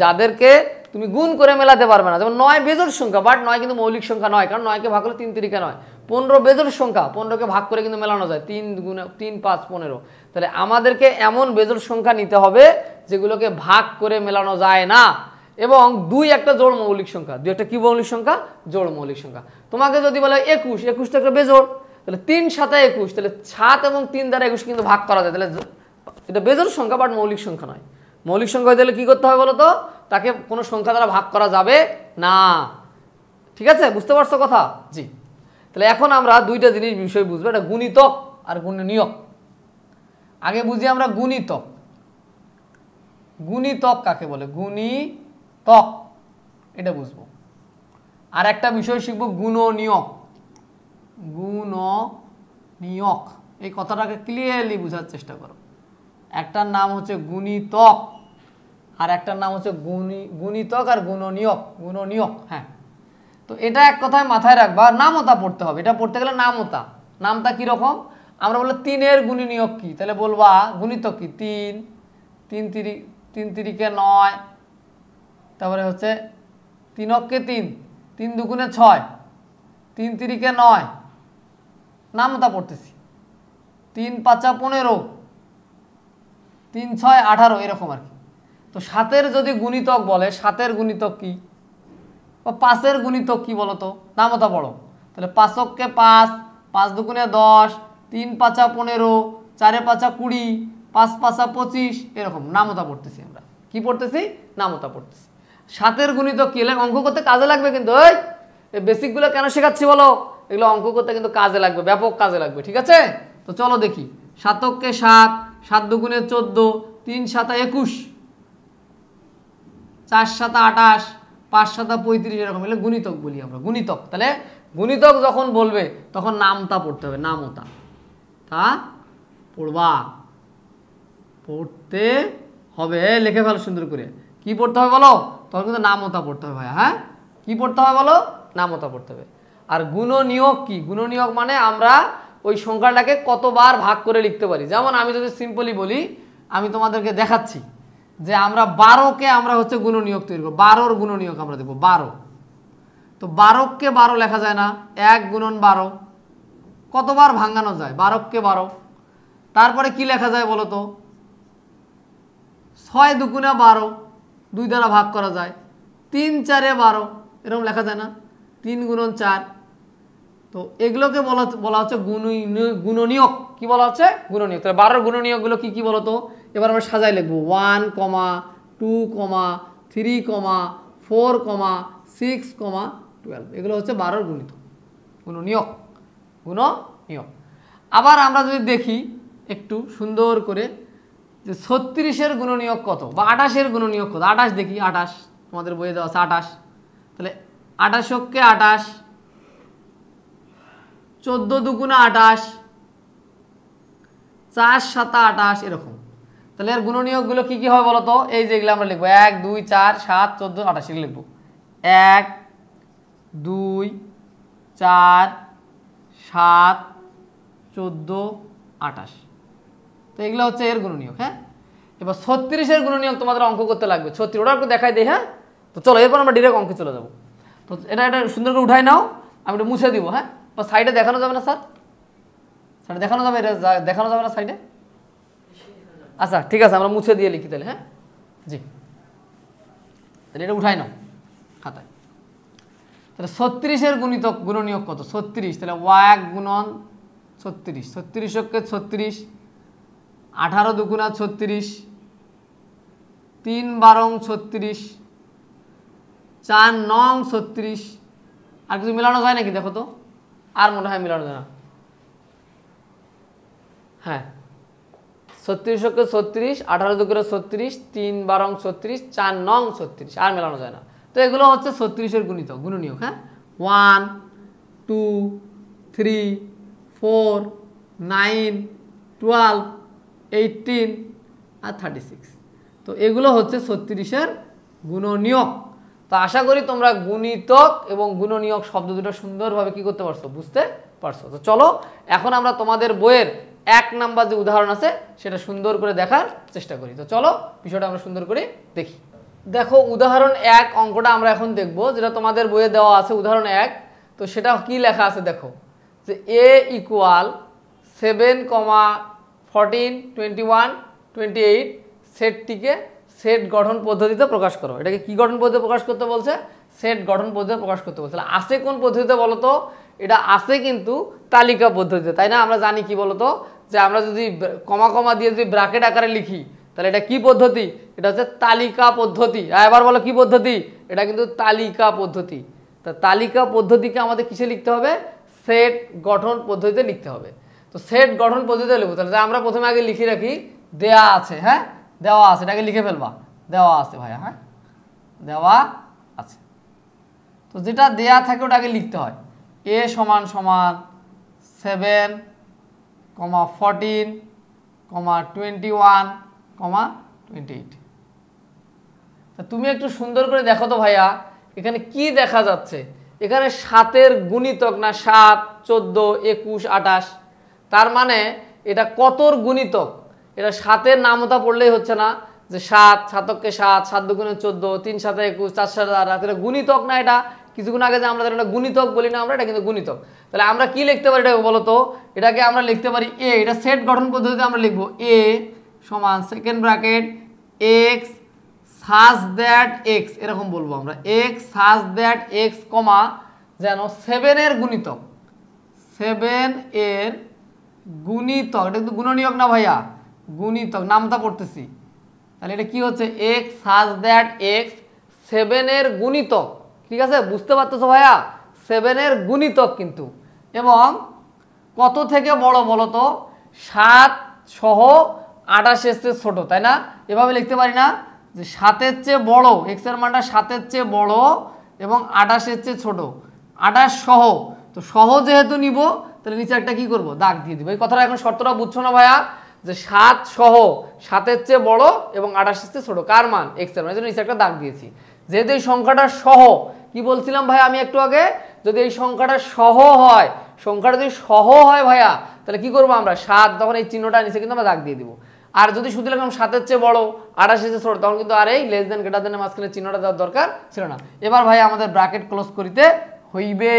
যাদেরকে তুমি গুণ করে মেলাতে পারবে না। যেমন 9 বেজোড় সংখ্যা, বাট 9 কিন্তু মৌলিক সংখ্যা নয়, কারণ 9কে ভাগ করলে 3 তিরিকে 9। 15 বেজোড় সংখ্যা, 15কে ভাগ করে কিন্তু মেলানো যায়, 3 গুণে 3 5 15। তাহলে আমাদেরকে এমন বেজোড় সংখ্যা নিতে হবে যেগুলোকে ভাগ করে মেলানো যায় না, এবং 2 একটা জোড় মৌলিক সংখ্যা। 2 একটা কি মৌলিক সংখ্যা? জোড় মৌলিক সংখ্যা। তোমাকে যদি বলে 21, 21টা একটা বেজোড়, তাহলে 3 7 21, তাহলে 7 এবং 3 দ্বারা 21 কিন্তু ভাগ করা যায়। তাহলে এটা বেজোড় সংখ্যা, বাট মৌলিক সংখ্যা নয়। মৌলিক সংখ্যা হয়ে গেলে কি করতে হবে বলো তো? তাকে কোনো সংখ্যা দ্বারা ভাগ করা যাবে না। ঠিক আছে, বুঝতে পারছো কথা? জি। তাহলে এখন আমরা দুইটা জিনিস বিষয় বুঝবো, এটা গুণিতক আর গুণনীয়ক। আগে বুঝি আমরা গুণিতক। গুণিতক কাকে বলে? গুণিতক, এটা বুঝবো। আর একটা বিষয় শিখবো গুণনীয়ক। গুণনীয়ক, এই কথাটাকে ক্লিয়ারলি বোঝার চেষ্টা করো। একটার নাম হচ্ছে গুণিতক, আর একটার নাম হচ্ছে গুণিতক আর গুণনীয়ক। গুণনীয়ক, হ্যাঁ। তো এটা এক কথায় মাথায় রাখবা, নামতা পড়তে হবে। এটা পড়তে গেলে নামতা। নামতা কীরকম? আমরা বলবো 3-এর গুণনীয়ক কি, তাহলে বলবা গুণিতক কি? 3, 3 তিরিকে 9, তারপরে হচ্ছে 3 অক্ষে 3, 3 দুগুণে 6, 3 তিরিকে 9, নামতা পড়তেছি। 3 5 15, 3 6 18, এরকম আর কি। তো 7-এর যদি গুণিতক বলে, 7-এর গুণিতক কি? বা 5-এর গুণিতক কি বলো তো? নামতা পড়ো। তাহলে 5 অক্ষে 5, 5 দুগুণে 10, 3 5 15, 4 5 20, 5 5 25, এরকম নামতা পড়তেছি আমরা। কি পড়তেছি? নামতা পড়তেছি। 7-এর গুণিতক কি? এলে অঙ্ক করতে কাজে লাগবে কিন্তু। এই বেসিকগুলো কেন শেখাচ্ছি বলো? এগুলো অঙ্ক করতে কিন্তু কাজে লাগবে, ব্যাপক কাজে লাগবে। ঠিক আছে, তো চলো দেখি। 7 অক্ষে 7, 7 দুগুণে 14, 3 7 21, 4 7 28, 5 7 35, এরকম এলে গুণিতক বলি আমরা। গুণিতক। তাহলে গুণিতক যখন বলবে তখন নামতা পড়তে হবে। নামতা, তা পড়বা, পড়তে হবে। লিখে ফেলো সুন্দর করে। কি পড়তে হবে বলো? তখন কিন্তু নামতা পড়তে হবে ভাইয়া। হ্যাঁ, কি পড়তে হবে বলো? নামতা পড়তে হবে। আর গুণনীয়ক কি? গুণনীয়ক মানে আমরা ওই সংখ্যাটাকে কতবার ভাগ করে লিখতে পারি। যেমন আমি যদি সিম্পলি বলি, আমি তোমাদেরকে দেখাচ্ছি যে আমরা 12কে আমরা হচ্ছে গুণনীয়ক তৈরি করব। 12-র গুণনীয়ক আমরা দেবো 12। তো 12কে 12 লেখা যায় না? 1 গুণন 12 কতবার ভাঙানো যায়? 12কে 12। তারপরে কি লেখা যায় বলো তো? 6 দুগুণে 12, 2 দ্বারা ভাগ করা যায়। 3 4 12, এরকম লেখা যায় না? 3 গুণন 4। তো এগুলোকে বলা হচ্ছে গুণনীয়ক। কি বলা হচ্ছে? গুণনীয়ক। তাহলে 12-র গুণনীয়কগুলো কি কি বলো তো? এবার আমরা সাজাই লিখবো। 1, 2, 3, 4, 6, 12। এগুলো হচ্ছে 12-র গুণনীয়ক। গুণনীয়ক। আবার আমরা যদি দেখি একটু সুন্দর করে যে 36-এর গুণনীয়ক কত, বা 28-এর গুণনীয়ক কত। 28 দেখি। 28 তোমাদের বইয়ে দেওয়া আছে 28। তাহলে 28 অক্ষে 28, 14 দুগুণে 28, 4 7 28, এরকম। তাহলে এর গুণনীয়কগুলো কি কি হয় বলো তো? এই যেগুলো আমরা লিখবো 1 2 4 7 14 28, এগুলো লিখবো। 1 2 4 7 14 28। তো এগুলো হচ্ছে এর গুণনীয়ক। হ্যাঁ, এবার 36-এর গুণনীয়ক তোমাদের অঙ্ক করতে লাগবে। 36, ওটা একটু দেখাই দিই। হ্যাঁ, তো চলো এরপর আমরা ডিরেক্ট অঙ্কে চলে যাবো। তো এটা সুন্দর করে উঠাই নাও, আমি এটা মুছে দিব। হ্যাঁ, বা সাইডে দেখানো যাবে না স্যার? সাইডে দেখানো যাবে? এটা দেখানো যাবে না সাইডে? আচ্ছা ঠিক আছে, আমরা মুছে দিয়ে লিখি তাহলে। হ্যাঁ জি, তাহলে এটা উঠাই নাও খাতায়। তাহলে 36-এর গুণনীয়ক কত? 36। তাহলে 1 গুণন 36, 36 অক্ষে 36, 18 দুগুণা 36, 3 12 36, 4 9 36। আর কিছু মেলানো যায় নাকি দেখো তো? আর মনে হয় মেলানো যায় না। হ্যাঁ, 36 অক্ষে 36, 18 দুগুণে 36, 3 12 36, 4 9 36। আর মেলানো যায় না। তো এগুলো হচ্ছে 36-এর গুণনীয়ক। হ্যাঁ, 1 2 3 4 9 12 18 আর 36। তো এগুলো হচ্ছে 36-এর গুণনীয়ক। তো আশা করি তোমরা গুণিতক এবং গুণনীয়ক শব্দ দুটো সুন্দরভাবে কি করতে পারছো? বুঝতে পারছো। তো চলো এখন আমরা তোমাদের বইয়ের 1 নাম্বার যে উদাহরণ আছে সেটা সুন্দর করে দেখার চেষ্টা করি। তো চলো বিষয়টা আমরা সুন্দর করে দেখি। দেখো উদাহরণ 1 অঙ্কটা আমরা এখন দেখব, যেটা তোমাদের বইয়ে দেওয়া আছে উদাহরণ 1। তো সেটা কি লেখা আছে দেখো, যে a ইকুয়াল 7, 14, 21, 28 সেটটিকে সেট গঠন পদ্ধতিতে প্রকাশ করো। এটাকে কি গঠন পদ্ধতিতে প্রকাশ করতে বলছে? সেট গঠন পদ্ধতিতে প্রকাশ করতে বলছে। তাহলে আসে কোন পদ্ধতিতে বলো তো? এটা আসে কিন্তু তালিকা পদ্ধতিতে, তাই না? আমরা জানি কি বলতো, যে আমরা যদি কমা কমা দিয়ে যদি ব্র্যাকেট আকারে লিখি তাহলে এটা কি পদ্ধতি? এটা হচ্ছে তালিকা পদ্ধতি। এবার বলো কি পদ্ধতি? এটা কিন্তু তালিকা পদ্ধতি। তা তালিকা পদ্ধতিকে আমাদের কিসে লিখতে হবে? সেট গঠন পদ্ধতিতে লিখতে হবে। তো সেট গঠন পদ্ধতিতে লিখবো। তাহলে আমরা প্রথমে আগে লিখে রাখি দেয়া আছে, হ্যাঁ দেওয়া আছে, এটাকে লিখে ফেলবা, দেওয়া আছে ভাইয়া, হ্যাঁ দেওয়া আছে। তো যেটা দেয়া থাকে ওটাকে লিখতে হয়। a সমান সমান 7, 14, 21, 28। তা তুমি একটু সুন্দর করে দেখো তো ভাইয়া, এখানে কি দেখা যাচ্ছে? এখানে 7-এর গুণিতক না 7, 14, 21, 28। তার মানে এটা কতর গুণিতক? এটা 7-এর নামতা পড়লেই হচ্ছে না, যে 7, 7 7, 7 দুগুণে 14, 3 7 21, 4 7 8। এটা গুণিতক না? এটা কিছুক্ষণ আগে যে আমরা এটা গুণিতক বলি না আমরা, এটা কিন্তু গুণিতক। তাহলে আমরা কি লিখতে পারি এটাকে বলো তো? এটাকে আমরা লিখতে পারি a, এটা সেট গঠন পদ্ধতিতে আমরা লিখবো a সমান second bracket x such that x, এরকম বলবো আমরা, x such that x কমা যেন 7-এর গুণিতক, 7-এর গুণিতক, এটা কিন্তু গুণনীয়ক না ভাইয়া, গুণিতক, নামটা পড়তেছি। তাহলে এটা কি হচ্ছে? x such that x 7-এর গুণিতক, ঠিক আছে? বুঝতে পারতেছো ভাইয়া? 7-এর গুণিতক কিন্তু, এবং কত থেকে বড় বলো তো? 7 সহ 28 এর চেয়ে ছোট, তাই না? এভাবে লিখতে পারি না, যে 7-এর চেয়ে বড়, x এর মানটা 7-এর চেয়ে বড় এবং 28 এর চেয়ে ছোট, 28 সহ। তো সহ যেহেতু নিব তাহলে নিচে একটা কি করব? দাগ দিয়ে দিব। এই কথাটা এখন শর্তটা বুঝছো না ভাইয়া? যে 7 সহ 7-এর চেয়ে বড় এবং 28 এর চেয়ে ছোট কার মান? x এর মান, এজন্য নিচে একটা দাগ দিয়েছি। যেহেতু এই সংখ্যাটা সহ, কি বলছিলাম ভাইয়া আমি একটু আগে? যদি এই সংখ্যাটা সহ হয়, সংখ্যাটা যদি সহ হয় ভাইয়া, তাহলে কি করবো আমরা? 7, তখন এই চিহ্নটা নিচে কিন্তু আমরা দাগ দিয়ে দিব। আর যদি শুধু লিখলাম 7-এর চেয়ে বড় 28 এর চেয়ে ছোট, তখন কিন্তু আর এই লেস দেন গ্রেটার দেনের মাঝখানে চিহ্নটা দেওয়ার দরকার ছিল না। এবার ভাই আমাদের ব্র্যাকেট ক্লোজ করিতে হইবে,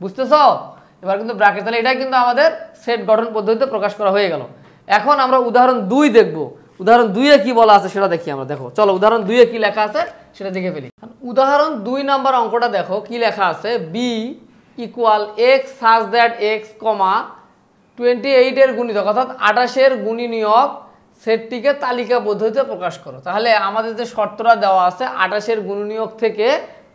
বুঝতেছো? এবার কিন্তু ব্র্যাকেট, তাহলে এটাই কিন্তু আমাদের সেট গঠন পদ্ধতিতে প্রকাশ করা হয়ে গেল। এখন আমরা উদাহরণ 2 দেখব। উদাহরণ 2-এ কি বলা আছে সেটা দেখি আমরা। দেখো চলো উদাহরণ 2-এ কি লেখা আছে সেটা দেখে ফেলি। উদাহরণ 2 নম্বর অঙ্কটা দেখো কি লেখা আছে, b equal x such that x, 28-এর গুণিতক অর্থাৎ 28-এর গুণনীয়ক সেটটিকে তালিকা পদ্ধতিতে প্রকাশ করো। তাহলে আমাদের যে শর্তটা দেওয়া আছে 28-এর গুণনীয়ক থেকে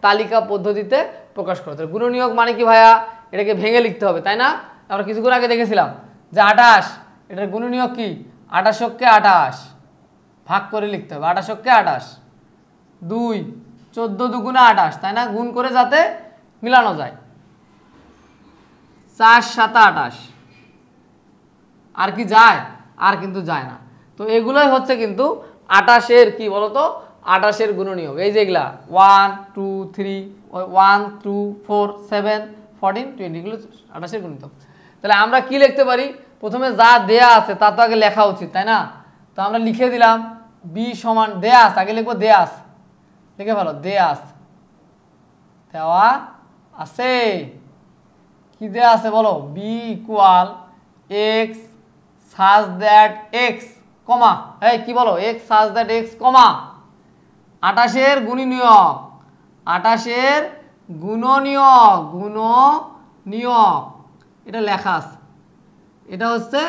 তালিকা পদ্ধতিতে প্রকাশ করো। তাহলে গুণনীয়ক মানে কি ভাইয়া? এটাকে ভেঙে লিখতে হবে, তাই না? আমরা কিছুক্ষণ আগে দেখেছিলাম যে 28, এটার গুণনীয়ক কি? 28কে 28 ভাগ করে লিখতে হবে। 28কে 28, 2, 14 দুগুণে 28, তাই না? গুণ করে যাতে মিলানো যায়। 4 7 28, আর কি যায়? আর কিন্তু যায় না। তো এগুলোই হচ্ছে কিন্তু 28-এর কি বলতো? 28-এর গুণনীয়ক। এই যে এগুলা 1 2 3, 1 2 4 7 14 20, এগুলো 28-এর গুণিতক। তাহলে আমরা কি লিখতে পারি? প্রথমে যা দেয়া আছে তা তো আগে লেখা উচিত, তাই না? তো আমরা লিখে দিলাম b সমান দেয়া আছে, আগে লিখবো দেয়া আছে, লিখে ভালো দেয়া আছে, দেওয়া আছে। কি দেয়া আছে বলো? b equal x such that x, কমা, এই কি বলো? x such that x, কমা 28-এর গুণনীয়ক, 28-এর গুণনীয়ক, গুণনীয়ক এটা লেখা আছে। এটা হচ্ছে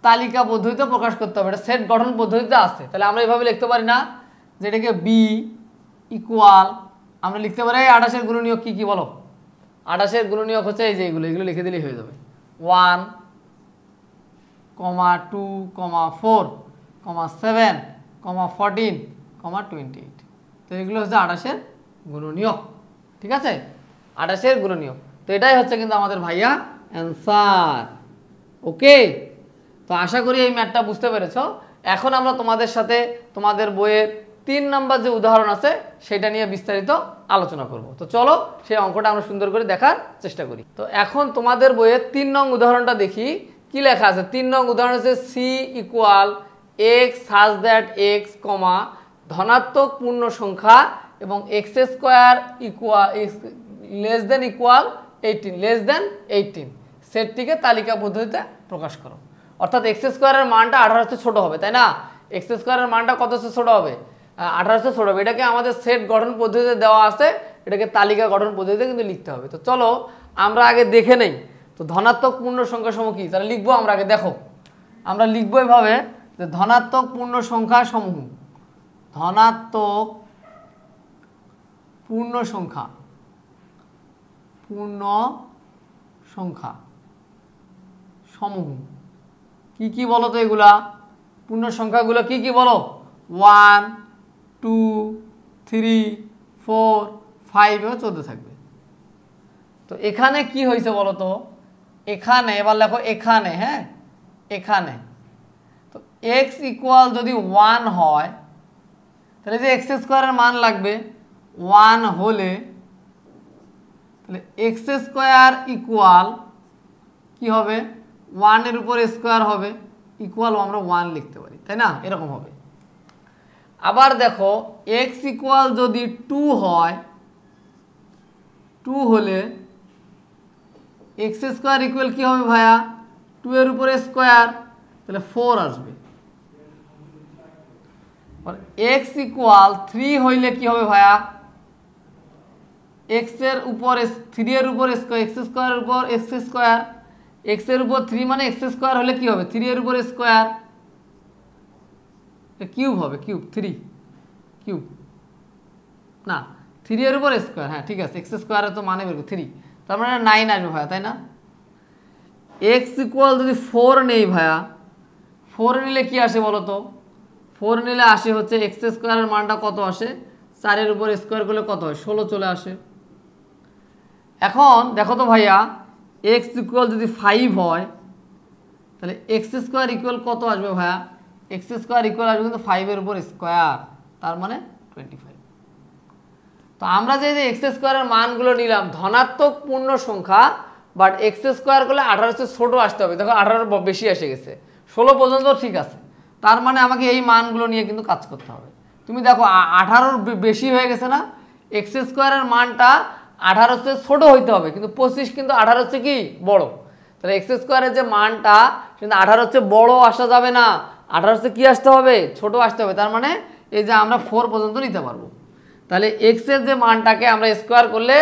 তালিকা পদ্ধতিতে প্রকাশ করতে হবে, এটা সেট গঠন পদ্ধতিতে আছে। তাহলে আমরা এইভাবে লিখতে পারি না, যে এটাকে b ইকুয়াল, আমরা লিখতে পারি 28-এর গুণনীয়ক কি কি বলো? 28-এর গুণনীয়ক হচ্ছে এই যে এগুলো লিখে দিলেই হয়ে যাবে। 1, 2, 4, 7, 14, 28। তো এগুলো হচ্ছে 28-এর গুণনীয়ক, ঠিক আছে? 28-এর গুণনীয়ক। তো এটাই হচ্ছে কিন্তু আমাদের ভাইয়া অ্যান্সার। ওকে, তো আশা করি এই ম্যাথটা বুঝতে পেরেছো। এখন আমরা তোমাদের সাথে তোমাদের বইয়ের 3 নাম্বার যে উদাহরণ আছে সেটা নিয়ে বিস্তারিত আলোচনা করব। তো চলো সেই অঙ্কটা আমরা সুন্দর করে দেখার চেষ্টা করি। তো এখন তোমাদের বইয়ের 3 নং উদাহরণটা দেখি কি লেখা আছে। 3 নং উদাহরণ হচ্ছে c equal x such that x, ধনাত্মক পূর্ণ সংখ্যা এবং x square equal less than equal 18 less than 18 সেটটিকে তালিকা পদ্ধতিতে প্রকাশ করো। অর্থাৎ এক্স স্কোয়ারের মানটা 18 চেয়ে ছোট হবে, তাই না? এক্স স্কোয়ারের মানটা কত চেয়ে ছোট হবে? 18 চেয়ে ছোট হবে। এটাকে আমাদের সেট গঠন পদ্ধতিতে দেওয়া আছে, এটাকে তালিকা গঠন পদ্ধতিতে কিন্তু লিখতে হবে। তো চলো আমরা আগে দেখে নেই তো ধনাত্মক পূর্ণ সংখ্যা সমূহ কি, তাহলে লিখবো আমরা আগে। দেখো আমরা লিখবো এভাবে যে ধনাত্মক পূর্ণ সংখ্যা সমূহ, ধনাত্মক পূর্ণ সংখ্যা সমূহ কি কি বলো তো? এগুলা পূর্ণ সংখ্যাগুলো কি কি বলো? 1 2 3 4 5 এবং 14 থাকবে। তো এখানে কি হয়েছে বলো তো? এখানে এবার লেখো এখানে, হ্যাঁ এখানে তো এক্স ইকুয়াল যদি 1 হয় তাহলে যে এক্স স্কোয়ারের মান লাগবে 1 হলে তাহলে এক্স স্কোয়ার ইকুয়াল কি হবে? 1 এর উপর স্কোয়ার হবে, ইকুয়াল আমরা 1 লিখতে পারি, তাই না? এরকম হবে। আবার দেখো এক্স ইকুয়াল যদি 2 হয়, 2 হলে এক্স স্কোয়ার ইকুয়াল কি হবে ভাইয়া? 2 এর উপরে স্কোয়ার, তাহলে 4 আসবে। এক্স ইকুয়াল 3 হইলে কি হবে ভাইয়া? এক্স এর উপর 3 এর উপর স্কোয়ার, এক্স স্কোয়ারের উপর এক্স স্কোয়ার, এক্স এর উপর 3 মানে এক্স স্কোয়ার হলে কি হবে? 3 এর উপর স্কোয়ার, কিউব হবে, কিউব 3 কিউব না 3 এর উপর স্কোয়ার, হ্যাঁ ঠিক আছে, এক্স স্কোয়ারের তো মানে বের করো 3, তার মানে 9 আসবে ভাইয়া, তাই না? এক্স ইকুয়াল যদি 4 নেই ভাইয়া, 4 নিলে কি আসে বলো তো? 4 নিলে আসে হচ্ছে এক্স স্কোয়ারের মানটা কত আসে? 4 এর উপর স্কোয়ার করলে কত হয়? 16 চলে আসে। এখন দেখো তো ভাইয়া এক্স ইকুয়াল যদি 5 হয় তাহলে এক্স স্কোয়ার ইকুয়াল কত আসবে ভাইয়া? এক্স স্কোয়ার ইকুয়াল আসবে কিন্তু 5 এর উপর স্কোয়ার, তার মানে 25। তো আমরা যে এক্স স্কোয়ারের মানগুলো নিলাম ধনাত্মক পূর্ণ সংখ্যা, বাট এক্স স্কোয়ার করলে 18 চেয়ে ছোট আসতে হবে। দেখো 18 বেশি এসে গেছে, 16 পর্যন্ত ঠিক আছে, তার মানে আমাকে এই মানগুলো নিয়ে কিন্তু কাজ করতে হবে। তুমি দেখো 18 বেশি হয়ে গেছে না? এক্স স্কোয়ারের মানটা 18 চেয়ে ছোট হইতে হবে, কিন্তু 25 কিন্তু 18 চেয়ে কি বড়। তাহলে এক্স স্কোয়ারের যে মানটা কিন্তু 18 চেয়ে বড় আসা যাবে না, 18 চেয়ে কি আসতে হবে? ছোট আসতে হবে। তার মানে এই যে আমরা 4 পর্যন্ত নিতে পারবো। তাহলে এক্স এর যে মানটাকে আমরা স্কোয়ার করলে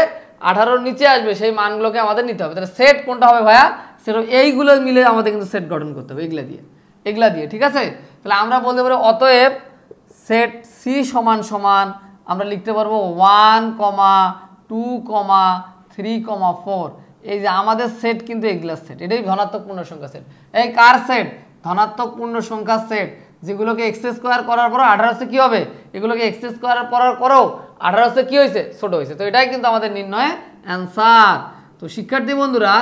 18 নিচে আসবে, সেই মানগুলোকে আমাদের নিতে হবে। তাহলে সেট কোনটা হবে ভাইয়া? সেটা এইগুলো মিলে আমাদের কিন্তু সেট গঠন করতে হবে, এগুলা দিয়ে, ঠিক আছে? তাহলে আমরা বলতে পারি অতএব সেট সি সমান সমান আমরা লিখতে পারবো 1, 2, 3, 4। এই যে আমাদের সেট কিন্তু এগুলা সেট, এটাই ধনাত্মক পূর্ণ সংখ্যা সেট। এই কার সেট? ধনাত্মক পূর্ণ সংখ্যা সেট, যেগুলোকে এক্স স্কোয়ার করার পর 18 কি হবে? এগুলোকে এক্স স্কোয়ার করার পরেও 18 কি হয়েছে? ছোট হয়েছে। তো এটাই কিন্তু আমাদের নির্ণয় অ্যান্সার। তো শিক্ষার্থী বন্ধুরা,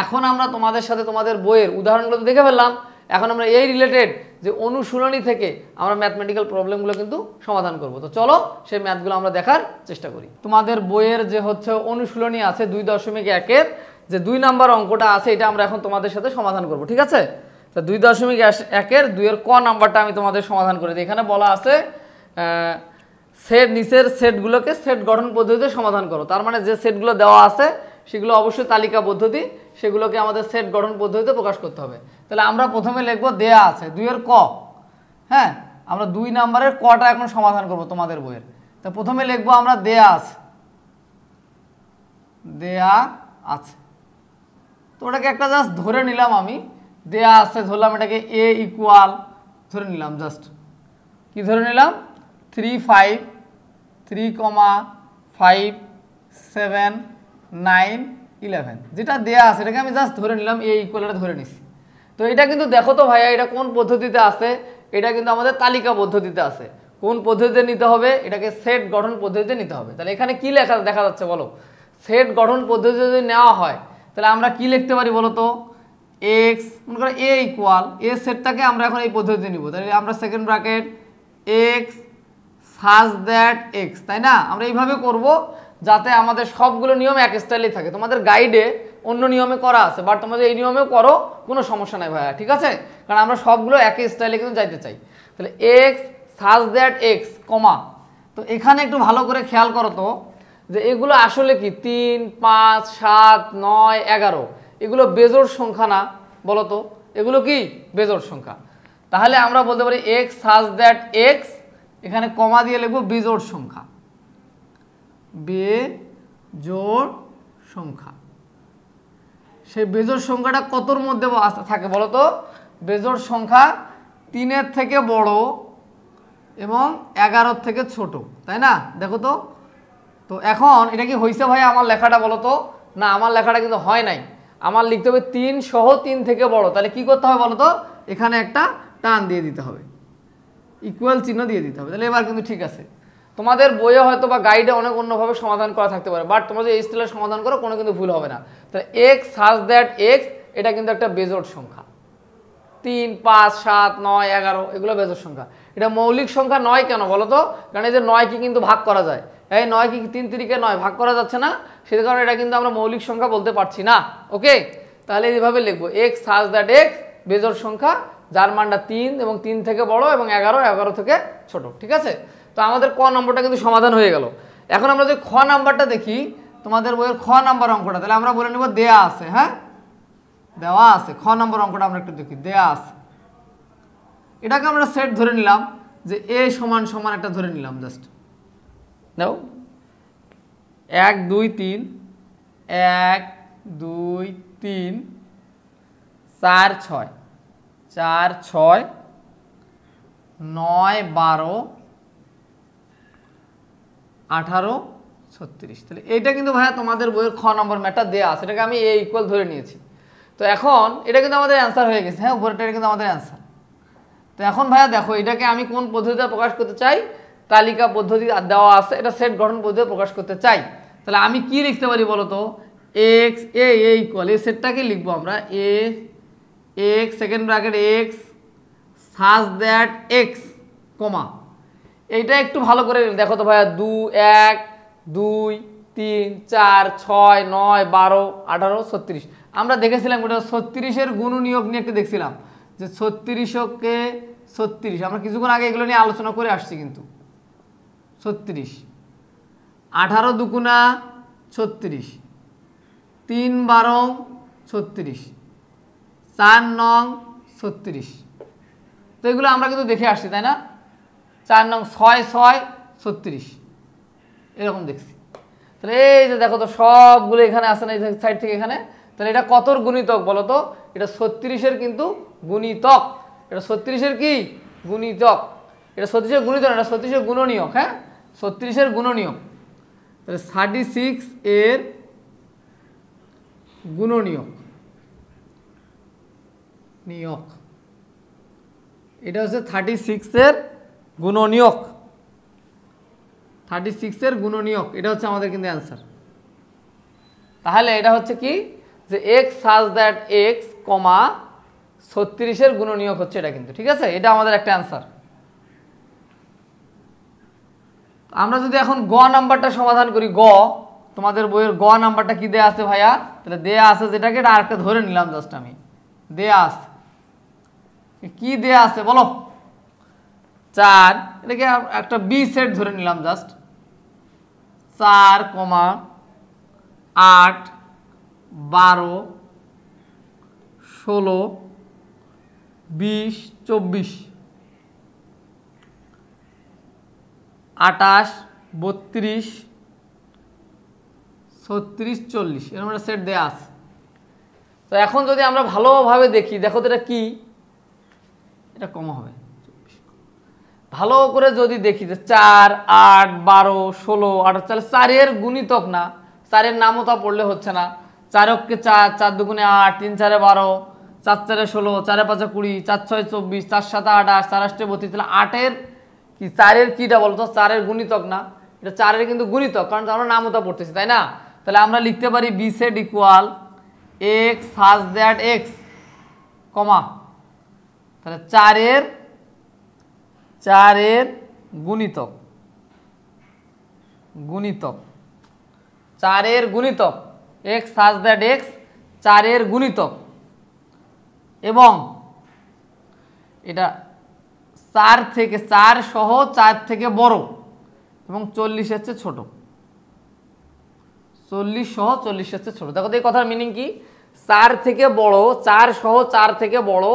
এখন আমরা তোমাদের সাথে তোমাদের বইয়ের উদাহরণগুলো দেখে ফেললাম। এখন আমরা এই রিলেটেড যে অনুশীলনী থেকে আমরা ম্যাথমেটিক্যাল প্রবলেমগুলো কিন্তু সমাধান করব। তো চলো সেই ম্যাথগুলো আমরা দেখার চেষ্টা করি। তোমাদের বইয়ের যে হচ্ছে অনুশীলনী আছে 2.1-এর যে 2 নাম্বার অঙ্কটা আছে, এটা আমরা এখন তোমাদের সাথে সমাধান করব, ঠিক আছে? তো 2.1-এর 2-এর ক নাম্বারটা আমি তোমাদের সমাধান করে দিই। এখানে বলা আছে সেট নিচের সেটগুলোকে সেট গঠন পদ্ধতিতে সমাধান করো। তার মানে যে সেটগুলো দেওয়া আছে সেগুলো অবশ্যই তালিকা পদ্ধতি, সেগুলোকে আমাদের সেট গঠন পদ্ধতিতে প্রকাশ করতে হবে। তাহলে আমরা প্রথমে লিখবো দেয়া আছে 2-এর ক, হ্যাঁ আমরা 2 নাম্বারের কটা এখন সমাধান করব তোমাদের বইয়ের। তো প্রথমে লিখবো আমরা দেয়া আছে, দেয়া আছে। তো ওটাকে একটা জাস্ট ধরে নিলাম, আমি দেয়া আছে ধরলাম, এটাকে এ ইকুয়াল ধরে নিলাম, জাস্ট কি ধরে নিলাম? 3, 5, 3, 5, 7, 9, 11 যেটা দেয়া আছে এটাকে আমি জাস্ট ধরে নিলাম, এ ইকুয়াল এটা ধরে নিছি। তো এটা কিন্তু দেখো তো ভাইয়া এটা কোন পদ্ধতিতে আছে? এটা কিন্তু আমাদের তালিকা পদ্ধতিতে আছে। কোন পদ্ধতিতে নিতে হবে? এটাকে সেট গঠন পদ্ধতিতে নিতে হবে। তাহলে এখানে কি লেখা দেখা যাচ্ছে বলো? সেট গঠন পদ্ধতিতে যদি নেওয়া হয় তাহলে আমরা কি লিখতে পারি বলো তো? এক্স মনে করো এ ইকুয়াল, এ সেটটাকে আমরা এখন এই পদ্ধতিতে নিব। তাহলে আমরা second bracket X such that x, তাই না? আমরা এইভাবে করব যাতে আমাদের সবগুলো নিয়ম এক স্টাইলেই থাকে। তোমাদের গাইডে অন্য নিয়মে করা আছে, বাট তোমাদের এই নিয়মেও করো, কোনো সমস্যা নাই ভাইয়া, ঠিক আছে? কারণ আমরা সবগুলো একই স্টাইলে কিন্তু যাইতে চাই। তাহলে এক্স সাজ দ্যাট এক্স কমা। তো এখানে একটু ভালো করে খেয়াল করো তো যে এগুলো আসলে কি 3, 5, 7, 9, 11 এগুলো বেজোড় সংখ্যা না? বলো তো এগুলো কি বেজোড় সংখ্যা। তাহলে আমরা বলতে পারি এক্স সাজ দ্যাট এক্স, এখানে কমা দিয়ে লিখবো বিজোড় সংখ্যা, বেজোড় সংখ্যা। সেই বেজোড় সংখ্যাটা কতর মধ্যে থাকে বলো তো? বেজোড় সংখ্যা 3-এর থেকে বড় এবং 11-র থেকে ছোট, তাই না? দেখো তো। তো এখন এটা কি হয়েছে ভাই আমার লেখাটা? বলো তো। না, আমার লেখাটা কিন্তু হয় নাই। আমার লিখতে হবে 3 সহ 3 থেকে বড়। তাহলে কি করতে হবে বলো তো? এখানে একটা টান দিয়ে দিতে হবে, ইকুয়াল চিহ্ন দিয়ে দিতে হবে। তাহলে এবার কিন্তু ঠিক আছে। তোমাদের বইয়ে হয়তো বা গাইডে অনেক অন্যভাবে সমাধান করা থাকতে পারে, বাট তোমরা যদি এই স্টাইলে সমাধান করো কোনো কিন্তু ভুল হবে না। তাহলে এক্স সাজ দ্যাট এক্স এটা কিন্তু একটা বেজোড় সংখ্যা। 3, 5, 7, 9, 11 এগুলো বেজোড় সংখ্যা। এটা মৌলিক সংখ্যা নয় কেন বলো তো? কারণ এই যে 9 কি কিন্তু ভাগ করা যায়। এই 9 কি 3 3-কে 9 ভাগ করা যাচ্ছে না, সেই কারণে এটা কিন্তু আমরা মৌলিক সংখ্যা বলতে পারছি না। ওকে, তাহলে এইভাবে লিখবো এক্স সাজ দ্যাট এক্স বেজোড় সংখ্যা যার মানটা 3 এবং 3 থেকে বড় এবং 11 থেকে ছোট। ঠিক আছে, তো আমাদের ক নম্বরটা কিন্তু সমাধান হয়ে গেল। এখন আমরা যদি খ নাম্বারটা দেখি তোমাদের বইয়ের খ নাম্বার অঙ্কটা, তাহলে আমরা বলে নেব দেয়া আছে। হ্যাঁ, দেওয়া আছে। খ নম্বর অঙ্কটা আমরা একটু দেখি, দেয়া আছে। এটাকে আমরা সেট ধরে নিলাম যে এ সমান সমান একটা ধরে নিলাম, জাস্ট নাও 1 2 3 1 2 3 4 6 4 6 9 12 18 36। তাহলে এইটা কিন্তু ভাইয়া তোমাদের বইয়ের খ নম্বর ম্যাটটা দেয়া আছে, এটাকে আমি এ ইকুয়াল ধরে নিয়েছি। তো এখন এটা কিন্তু আমাদের অ্যান্সার হয়ে গেছে। হ্যাঁ, উপরেটা কিন্তু আমাদের অ্যান্সার। তো এখন ভাইয়া দেখো এটাকে আমি কোন পদ্ধতিতে প্রকাশ করতে চাই? তালিকা পদ্ধতি দেওয়া আছে, এটা সেট গঠন পদ্ধতিতে প্রকাশ করতে চাই। তাহলে আমি কি লিখতে পারি বলো তো? এক্স এ ইকুয়াল, এই সেটটাকে লিখবো আমরা A X second bracket X such that X comma. এইটা একটু ভালো করে দেখো তো ভাইয়া, 1 2 3 4 6 9 12 18 36। আমরা দেখেছিলাম ওটা 36-এর গুণনীয়ক নিয়ে একটু দেখছিলাম যে 36কে 36, আমরা কিছুক্ষণ আগে এগুলো নিয়ে আলোচনা করে আসছি। কিন্তু 36 18 দুগুণা 36, 3 12 36, 4 9 36। তো এগুলো আমরা কিন্তু দেখে আসছি, তাই না? 4 9 6 6 36 এরকম দেখছি। তাহলে এই যে দেখো তো সবগুলো এখানে আসে না এই সাইড থেকে এখানে। তাহলে এটা কতর গুণিতক বলো তো? এটা 36-এর কিন্তু গুণিতক। এটা 36-এর কি গুণিতক? এটা 36-এর গুণিতক, এটা 36-এর গুণনীয়ক। হ্যাঁ, 36-এর গুণনীয়ক। তাহলে 36 এর গুণনীয়ক নিয়ক, এটা হচ্ছে 36-এর গুণনীয়ক। 36-এর গুণনীয়ক এটা হচ্ছে আমাদের কিন্তু অ্যান্সার। তাহলে এটা হচ্ছে কি যে এক্স সাজ দ্যাট এক্স কমা 36-এর গুণনীয়ক হচ্ছে এটা কিন্তু। ঠিক আছে, এটা আমাদের একটা অ্যান্সার। আমরা যদি এখন গ নাম্বারটা সমাধান করি, গ তোমাদের বইয়ের গ নাম্বারটা কি দেয়া আছে ভাইয়া? তাহলে দেয়া আছে যেটাকে, এটা আরেকটা ধরে নিলাম জাস্ট আমি। দেয়া আছে কি দেয়া আছে বলো? 4, এটাকে একটা বি সেট ধরে নিলাম জাস্ট। 4, 8 12 16 20 24 28 32 36 40 এরকম একটা সেট দেয়া আছে। তো এখন যদি আমরা ভালোভাবে দেখি, দেখো তো এটা কি? এটা কমা হবে। ভালো করে যদি দেখি যে 4 8 12 16 28, তাহলে 4-এর গুণিতক না, 4-এর নামও তা পড়লে হচ্ছে না। 4-কে 4, 4 দুগুণে 8, 3 4 12, 4 4 16, 4 5 20, 4 6 24, 4 7 28, 4 8 32। তাহলে 8-এর কি 4-এর কিটা বলতো? 4-এর গুণিতক না, এটা 4-এর কিন্তু গুণিতক, কারণ আমরা নামও তা পড়তেছি, তাই না? তাহলে আমরা লিখতে পারি B set equal X such that X comma, তাহলে 4-এর গুণিতক, 4-এর গুণিতক এক্স সাজ দ্যাট এক্স 4-এর গুণিতক, এবং এটা 4 থেকে 4 সহ 4 থেকে বড় এবং 40 হচ্ছে ছোট। 40 সহ 40 হচ্ছে ছোট। দেখো তো এই কথার মিনিং কি? 4 থেকে বড়, 4 সহ 4 থেকে বড়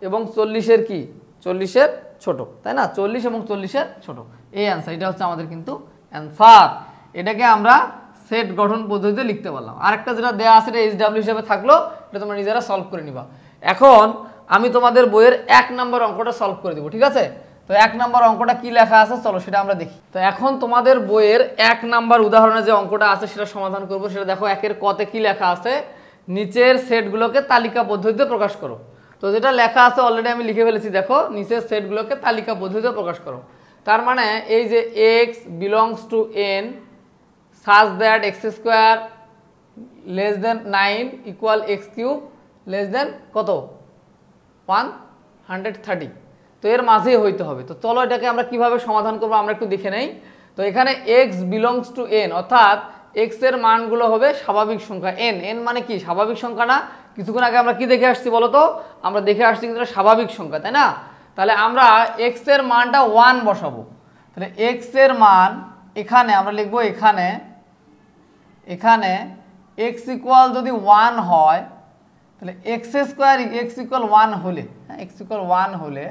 এবং 40 কি? 40 ছোট, তাই না? 40 এবং 40 ছোট, এই অ্যান্সার। এটা হচ্ছে আমাদের কিন্তু অ্যান্সার। এটাকে আমরা সেট গঠন পদ্ধতিতে লিখতে পারলাম। আরেকটা যেটা দেয়া আছে এটা এইচডব্লিউ হিসেবে থাকলো, এটা তোমরা নিজেরা সলভ করে নিবা। এখন আমি তোমাদের বইয়ের 1 নম্বর অঙ্কটা সলভ করে দিব, ঠিক আছে? তো 1 নম্বর অঙ্কটা কি লেখা আছে চলো সেটা আমরা দেখি। তো এখন তোমাদের বইয়ের 1 নম্বর উদাহরণে যে অঙ্কটা আছে সেটা সমাধান করব। সেটা দেখো 1-এর কতে কি লেখা আছে, নিচের সেটগুলোকে তালিকা পদ্ধতিতে প্রকাশ করো। তো যেটা লেখা আছে অলরেডি আমি লিখে ফেলেছি, দেখো নিচের সেটগুলোকে তালিকা পদ্ধতিতে প্রকাশ করো। তার মানে এই যে x belongs to n such that x square less than 9 equal x cube less than কত 130। তো এর মাঝেই হইতে হবে। তো চলো এটাকে আমরা কিভাবে সমাধান করবো আমরা একটু দেখে নেই। তো এখানে x বিলংস টু n অর্থাৎ x এর মানগুলো হবে স্বাভাবিক সংখ্যা। n মানে কি? স্বাভাবিক সংখ্যা না? কিছুক্ষণ আগে আমরা কি দেখে আসছি বলো তো? আমরা দেখে আসছি কিন্তু স্বাভাবিক সংখ্যা, তাই না? তাহলে আমরা x এর মানটা 1 বসাবো। তাহলে x এর মান এখানে আমরা লিখবো, এখানে x ইকুয়াল যদি 1 হয় তাহলে x স্কয়ার x ইকুয়াল 1 হলে, হ্যাঁ x ইকুয়াল 1 হলে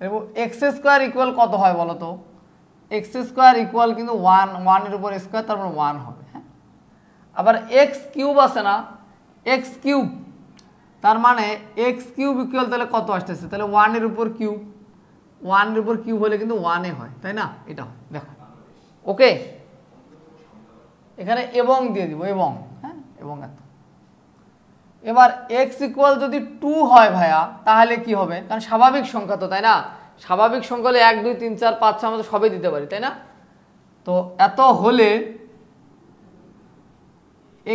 এবং x স্কয়ার ইকুয়াল কত হয় বলো তো? x স্কয়ার ইকুয়াল কিন্তু 1 এর উপর স্কয়ার, তারপর 1 হবে। হ্যাঁ, আবার x কিউব আছে না, x কিউব, তার মানে x কিউব ইকুয়াল তাহলে কত আসতেছে? তাহলে 1 এর উপর কিউব, 1 এর উপর কিউব হলে কিন্তু 1 এ হয়, তাই না? এটা দেখো, ওকে। এখানে এবং দিয়ে দিব, এবং, হ্যাঁ এবং এত। এবার x ইকুয়াল যদি 2 হয় ভাইয়া তাহলে কি হবে? কারণ স্বাভাবিক সংখ্যা তো, তাই না? স্বাভাবিক সংখ্যা হলে 1 2 3 4 5 6 আমরা সবই দিতে পারি, তাই না? তো এত হলে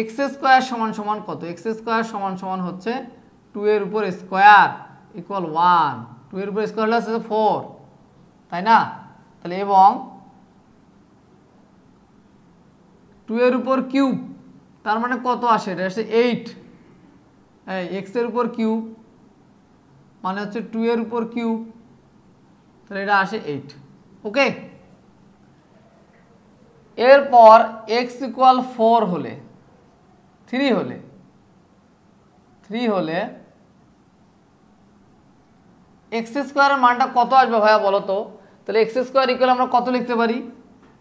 x স্কয়ার সমান সমান কত? x স্কয়ার সমান সমান হচ্ছে 2 এর উপর স্কয়ার ইকুয়াল 1, 2 এর উপর স্কয়ার হলে হচ্ছে 4, তাই না? তাহলে এবং 2 এর উপর কিউব, তার মানে কত আসে? এটা আসে 8। এই x এর উপর কিউব মানে হচ্ছে 2 এর উপর কিউব, তাহলে এটা আসে 8, ওকে। এরপর x ইকুয়াল 4 হলে, 3 হলে x স্কয়ারের মানটা কত আসবে ভাইয়া বলো তো? তাহলে x স্কয়ার ইকুয়াল আমরা কত লিখতে পারি?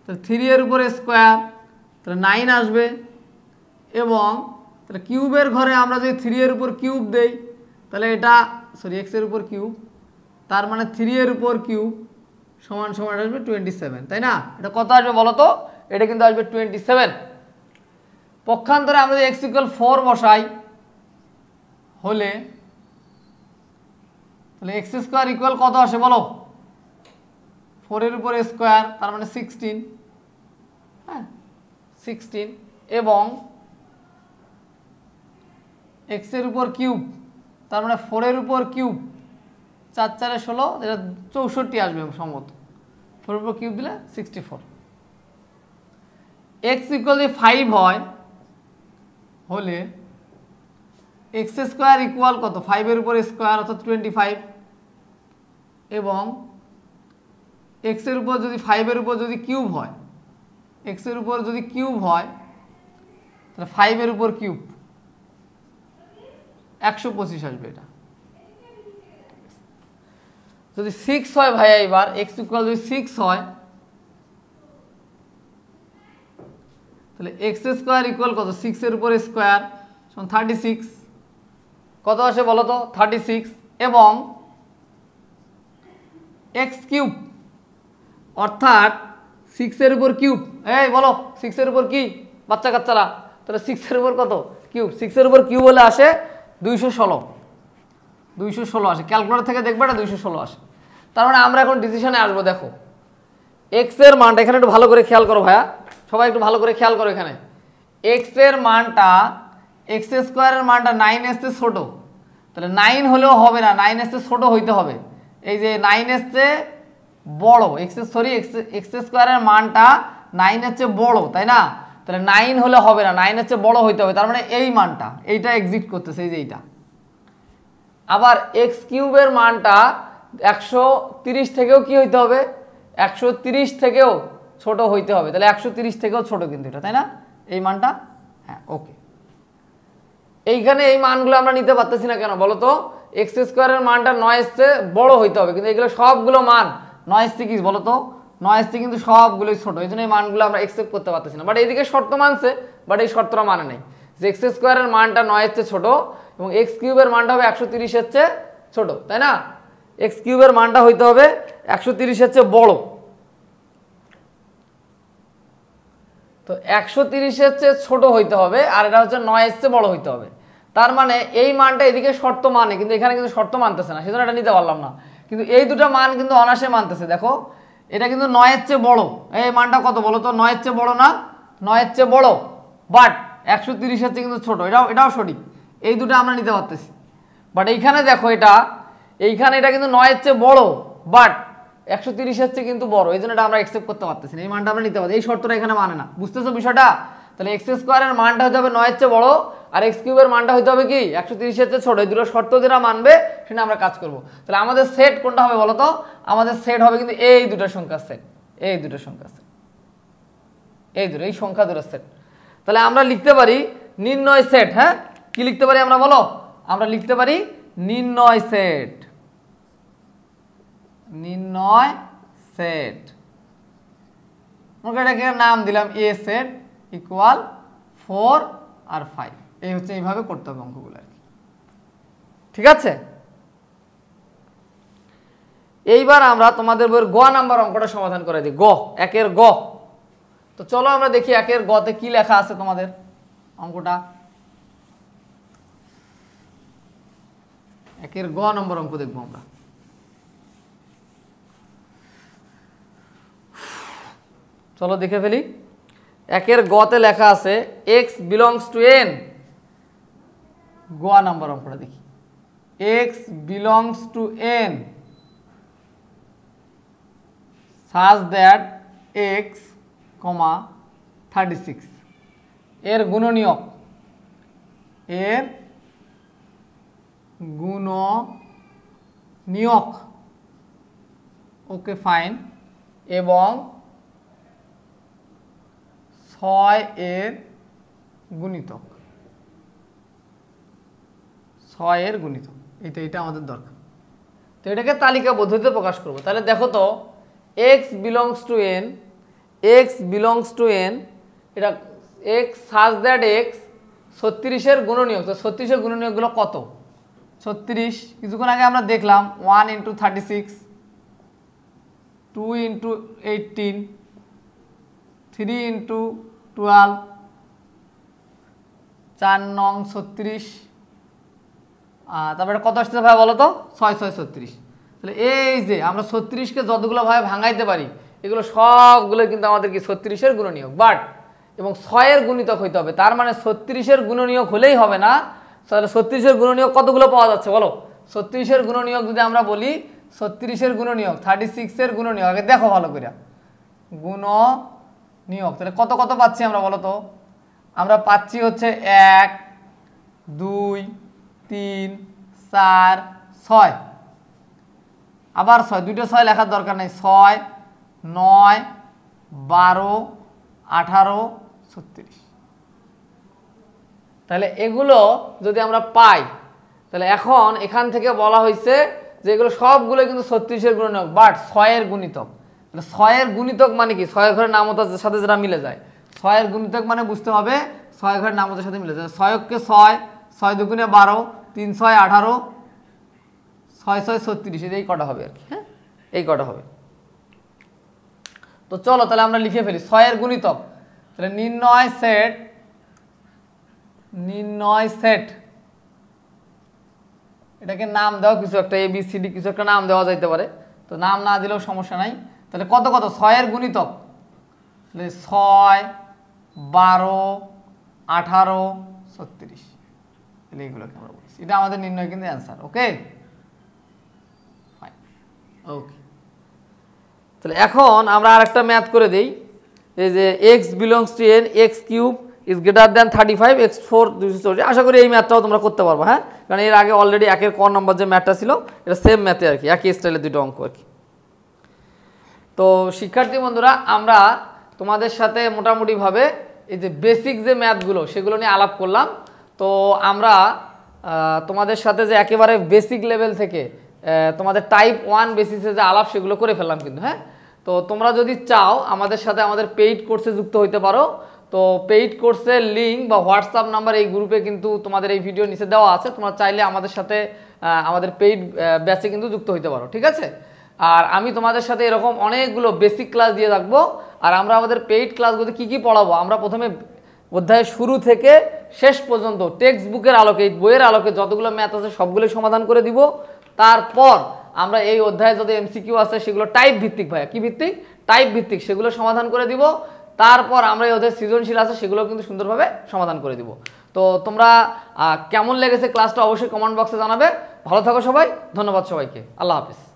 তাহলে 3 এর উপর স্কয়ার, তাহলে 9 আসবে। এবং তাহলে কিউবের ঘরে আমরা যদি 3 এর উপর কিউব দেই তাহলে এটা x এর উপর কিউব, তার মানে 3 এর উপর কিউব সমান সমান আসবে 27, তাই না? এটা কত আসবে বলো তো? এটা কিন্তু আসবে 27। পক্ষান্তরে আমরা যদি x ইকুয়াল 4 বসাই হলে তাহলে x স্কয়ার ইকুয়াল কত আসে বলো? 4 এর উপর স্কয়ার, তার মানে 16, হ্যাঁ 16 এবং x এর উপর কিউব, তার মানে 4 এর উপর কিউব, 4 4 16, এটা 64 আসবে সম্ভবত। 4 এর উপর কিউব দিলে 64। x ইকুয়াল যদি 5 হয় হলে x স্কয়ার ইকুয়াল কত? 5 এর উপর স্কয়ার অর্থাৎ 25 এবং x এর উপর যদি 5 এর উপর যদি কিউব হয়, x এর উপর যদি কিউব হয় তাহলে 5 এর উপর কিউব 125 আসবে। এটা যদি 6 হয় ভাইয়া, এবার x ইকুয়াল যদি 6 হয় তাহলে x স্কয়ার ইকুয়াল কত? 6 এর উপর স্কয়ার সমান 36, কত আসে বলো তো? 36 এবং x কিউব অর্থাৎ 6 এর উপর কিউব, এই বলো 6 এর উপর কি বাচ্চা কাচ্চারা? তাহলে 6 এর উপর কত? কিউব। 6 এর উপর কিউব হলে আসে 216 আসে। ক্যালকুলেটর থেকে দেখবে এটা 216 আসে। তার মানে আমরা এখন ডিসিশনে আসবো। দেখো x এর মানটা এখানে একটু ভালো করে খেয়াল করো ভাইয়া, সবাই একটু ভালো করে খেয়াল করো। এখানে x এর মানটা, x স্কয়ারের মানটা 9 এর চেয়ে ছোট, তাহলে 9 হলেও হবে না, 9 এর চেয়ে ছোট হইতে হবে। এই যে 9 এর চেয়ে বড়, x স্কয়ারের মানটা 9 এর চেয়ে বড়, তাই না? তাহলে 9 হলে হবে না, 9 এর চেয়ে বড় হইতে হবে। তার মানে এই মানটা, এইটা এক্সিট করতেছে, এই যে এইটা। আবার x কিউবের মানটা 130 থেকেও কি হইতে হবে, 130 থেকেও ছোট হইতে হবে। তাহলে 130 থেকেও ছোট কিন্তু এটা, তাই না? এই মানটা, হ্যাঁ ওকে। এইখানে এই মানগুলো আমরা নিতে পারতেছি না কেন বলো তো? এক্স স্কোয়ারের মানটা 9 এর চেয়ে বড় হইতে হবে, কিন্তু এগুলো সবগুলো মান 9 এর চেয়ে কি বলো তো, 9 এর চেয়ে কিন্তু সবগুলোই ছোট, এই জন্য এই মানগুলো আমরা একসেপ্ট করতে পারতেছি না। বাট এইদিকে শর্ত মানছে, বাট এই শর্তটা মানে নেই যে এক্স স্কোয়ারের মানটা 9 এর চেয়ে ছোট এবং এক্স কিউবের মানটা হবে 130 এর চেয়ে ছোট, তাই না? এক্স কিউবের মানটা হইতে হবে 130 এর চেয়ে বড়। তো 130 এর চেয়ে ছোট হইতে হবে আর এটা হচ্ছে 9 এর চেয়ে বড় হইতে হবে। তার মানে এই মানটা এদিকে শর্ত মানে, কিন্তু এখানে কিন্তু শর্ত মানতেছে না, সেজন্য এটা নিতে পারলাম না। কিন্তু এই দুটো মান কিন্তু অনায়াসে মানতেছে। দেখো এটা কিন্তু 9 এর চেয়ে বড়, এই মানটা কত বলো তো? 9 এর চেয়ে বড় না? 9 এর চেয়ে বড়, বাট 130 এর চেয়ে কিন্তু ছোট, এটাও সঠিক। এই দুটো আমরা নিতে পারতেছি। বাট এইখানে দেখো এইখানে এটা কিন্তু 9 এর চেয়ে বড়, বাট 130 এর চেয়ে কিন্তু বড়, এই জন্য এটা আমরা অ্যাকসেপ্ট করতে পারতেছি না। এই মানটা আমরা নিতে পারি, এই শর্তটা এখানে মানে না। বুঝতেছো বিষয়টা? তাহলে এক্স স্কোয়ারের মানটা হতে হবে 9 এর চেয়ে বড় আর এক্স কিউবের মানটা হতে হবে কি 130 এর চেয়ে ছোট। এই দুটো শর্ত যেটা মানবে সেটা আমরা কাজ করব। তাহলে আমাদের সেট কোনটা হবে বলো তো? আমাদের সেট হবে কিন্তু এই দুটো সংখ্যার সেট, এই দুটো সংখ্যার সেট, এই সংখ্যা দুটোর সেট। তাহলে আমরা লিখতে পারি নির্ণয় সেট। হ্যাঁ, কি লিখতে পারি আমরা বলো? আমরা লিখতে পারি নির্ণয় সেট, নির্ণয় সেট। আমরা এটাকে নাম দিলাম এ সেট ইকুয়াল 4 আর 5। এই হচ্ছে এইভাবে করতে হবে অঙ্কগুলো আর কি। ঠিক আছে, এইবার আমরা তোমাদের বইয়ের গ নাম্বার অঙ্কটা সমাধান করে দিই। গ, একের গ। তো চলো আমরা দেখি একের গতে কি লেখা আছে তোমাদের অঙ্কটা। একের গ নম্বর অঙ্ক দেখবো আমরা। চলো দেখে ফেলি। একের গতে লেখা আছে x belongs to n। গ নাম্বার অঙ্কটা দেখি। x belongs to n such that x, 36 এর গুণনীয়ক, এর গুণনীয়ক, ওকে ফাইন, এবং 6 এর গুণিতক, 6 এর গুণিতক। এটা আমাদের দরকার। তো এটাকে তালিকা পদ্ধতিতে প্রকাশ করব। তাহলে দেখো তো x belongs to n, x belongs to n, এটা x such that x 36 এর গুণনীয়ক। তো 36 এর গুণনীয়কগুলো কত? 36 কিছুক্ষণ আগে আমরা দেখলাম 1 × 36, 2 × 18, 3 × 12, 4 নং 36। তারপরে কত আসতে ভাই বলো তো? 6 6 36। তাহলে এই যে আমরা 36কে যতগুলো ভাবে ভাঙাইতে পারি এগুলো সবগুলো কিন্তু আমাদের কি 36 এর গুণনীয়ক, বাট এবং 6 এর গুণিতক হইতে হবে। তার মানে 36 এর গুণনীয়ক হলেই হবে না। তাহলে 36 এর গুণনীয়ক কতগুলো পাওয়া যাচ্ছে বলো? 36 এর গুণনীয়ক যদি আমরা বলি 36 এর গুণনীয়ক, 36 এর গুণনীয়ক আগে দেখো ভালো করে, গুণনীয়ক। তাহলে কত কত পাচ্ছি আমরা বলো তো? আমরা পাচ্ছি হচ্ছে 1 2 3 4 6, আবার 6, দুইটা 6 লেখার দরকার নেই, 6 9 12 18 36। তাহলে এগুলো যদি আমরা পাই তাহলে এখন এখান থেকে বলা হয়েছে যে এগুলো সবগুলো কিন্তু 36 এর গুণনীয়ক, বাট 6 এর গুণিতক। তাহলে 6 এর গুণিতক মানে কি? 6 ঘরের নামতার সাথে যেটা মিলে যায়। 6 এর গুণিতক মানে বুঝতে হবে 6 ঘরের নামতার সাথে মিলে যায়। 6 কে 6, 6 দুগুণে 12, 3 6 18, 6 6 36, এই কটা হবে আর কি। হ্যাঁ, এই কটা হবে। তো চলো তাহলে আমরা লিখে ফেলি 6 এর গুণিতক। তাহলে নির্ণয় সেট, নির্ণয় সেট, এটাকে নাম দাও কিছু একটা, ABCD কিছু একটা নাম দেওয়া যাইতে পারে, তো নাম না দিলেও সমস্যা নাই। তাহলে কত কত? 6 এর গুণিতক, তাহলে 6 12 18 36, তাহলে এইগুলোকে আমরা বলছি। এটা আমাদের নির্ণয় কিন্তু অ্যান্সার। ওকে ফাইন, ওকে। তাহলে এখন আমরা আরেকটা ম্যাথ করে দেই। এই যে x belongs to n, x cube is greater than 35 x4 240। আশা করি এই ম্যাথটাও তোমরা করতে পারবো, হ্যাঁ, কারণ এর আগে অলরেডি একের ক নম্বর যে ম্যাথটা ছিল এটা সেম ম্যাথে আর কি, একই স্টাইলের দুটো অঙ্ক আর কি। তো শিক্ষার্থী বন্ধুরা, আমরা তোমাদের সাথে মোটামুটিভাবে এই যে বেসিক যে ম্যাথগুলো সেগুলো নিয়ে আলাপ করলাম। তো আমরা তোমাদের সাথে যে একেবারে বেসিক লেভেল থেকে তোমাদের টাইপ 1 বেসিসে যে আলাপ সেগুলো করে ফেললাম কিন্তু, হ্যাঁ। তো তোমরা যদি চাও আমাদের সাথে আমাদের পেইড কোর্সে যুক্ত হইতে পারো। তো পেইড কোর্সের লিঙ্ক বা হোয়াটসঅ্যাপ নাম্বার এই গ্রুপে কিন্তু তোমাদের এই ভিডিও নিচে দেওয়া আছে, তোমরা চাইলে আমাদের সাথে আমাদের পেইড ব্যাচে কিন্তু যুক্ত হইতে পারো, ঠিক আছে। আর আমি তোমাদের সাথে এরকম অনেকগুলো বেসিক ক্লাস দিয়ে রাখবো। আর আমরা আমাদের পেইড ক্লাসগুলোতে কী কী পড়াবো, আমরা প্রথমে অধ্যায়ের শুরু থেকে শেষ পর্যন্ত টেক্সট বুকের আলোকে, বইয়ের আলোকে যতগুলো ম্যাথ আছে সবগুলো সমাধান করে দিব। তারপর আমরা এই অধ্যায়ে যত এমসিকিউ আছে সেগুলো টাইপ ভিত্তিক, ভাইয়া কি ভিত্তিক, টাইপ ভিত্তিক, সেগুলো সমাধান করে দিব। তারপর আমরা এই অধ্যায়ে সৃজনশীল আছে সেগুলো কিন্তু সুন্দরভাবে সমাধান করে দিব। তো তোমরা কেমন লেগেছে ক্লাসটা অবশ্যই কমেন্ট বক্সে জানাবে। ভালো থাকো সবাই, ধন্যবাদ সবাইকে, আল্লাহ হাফিজ।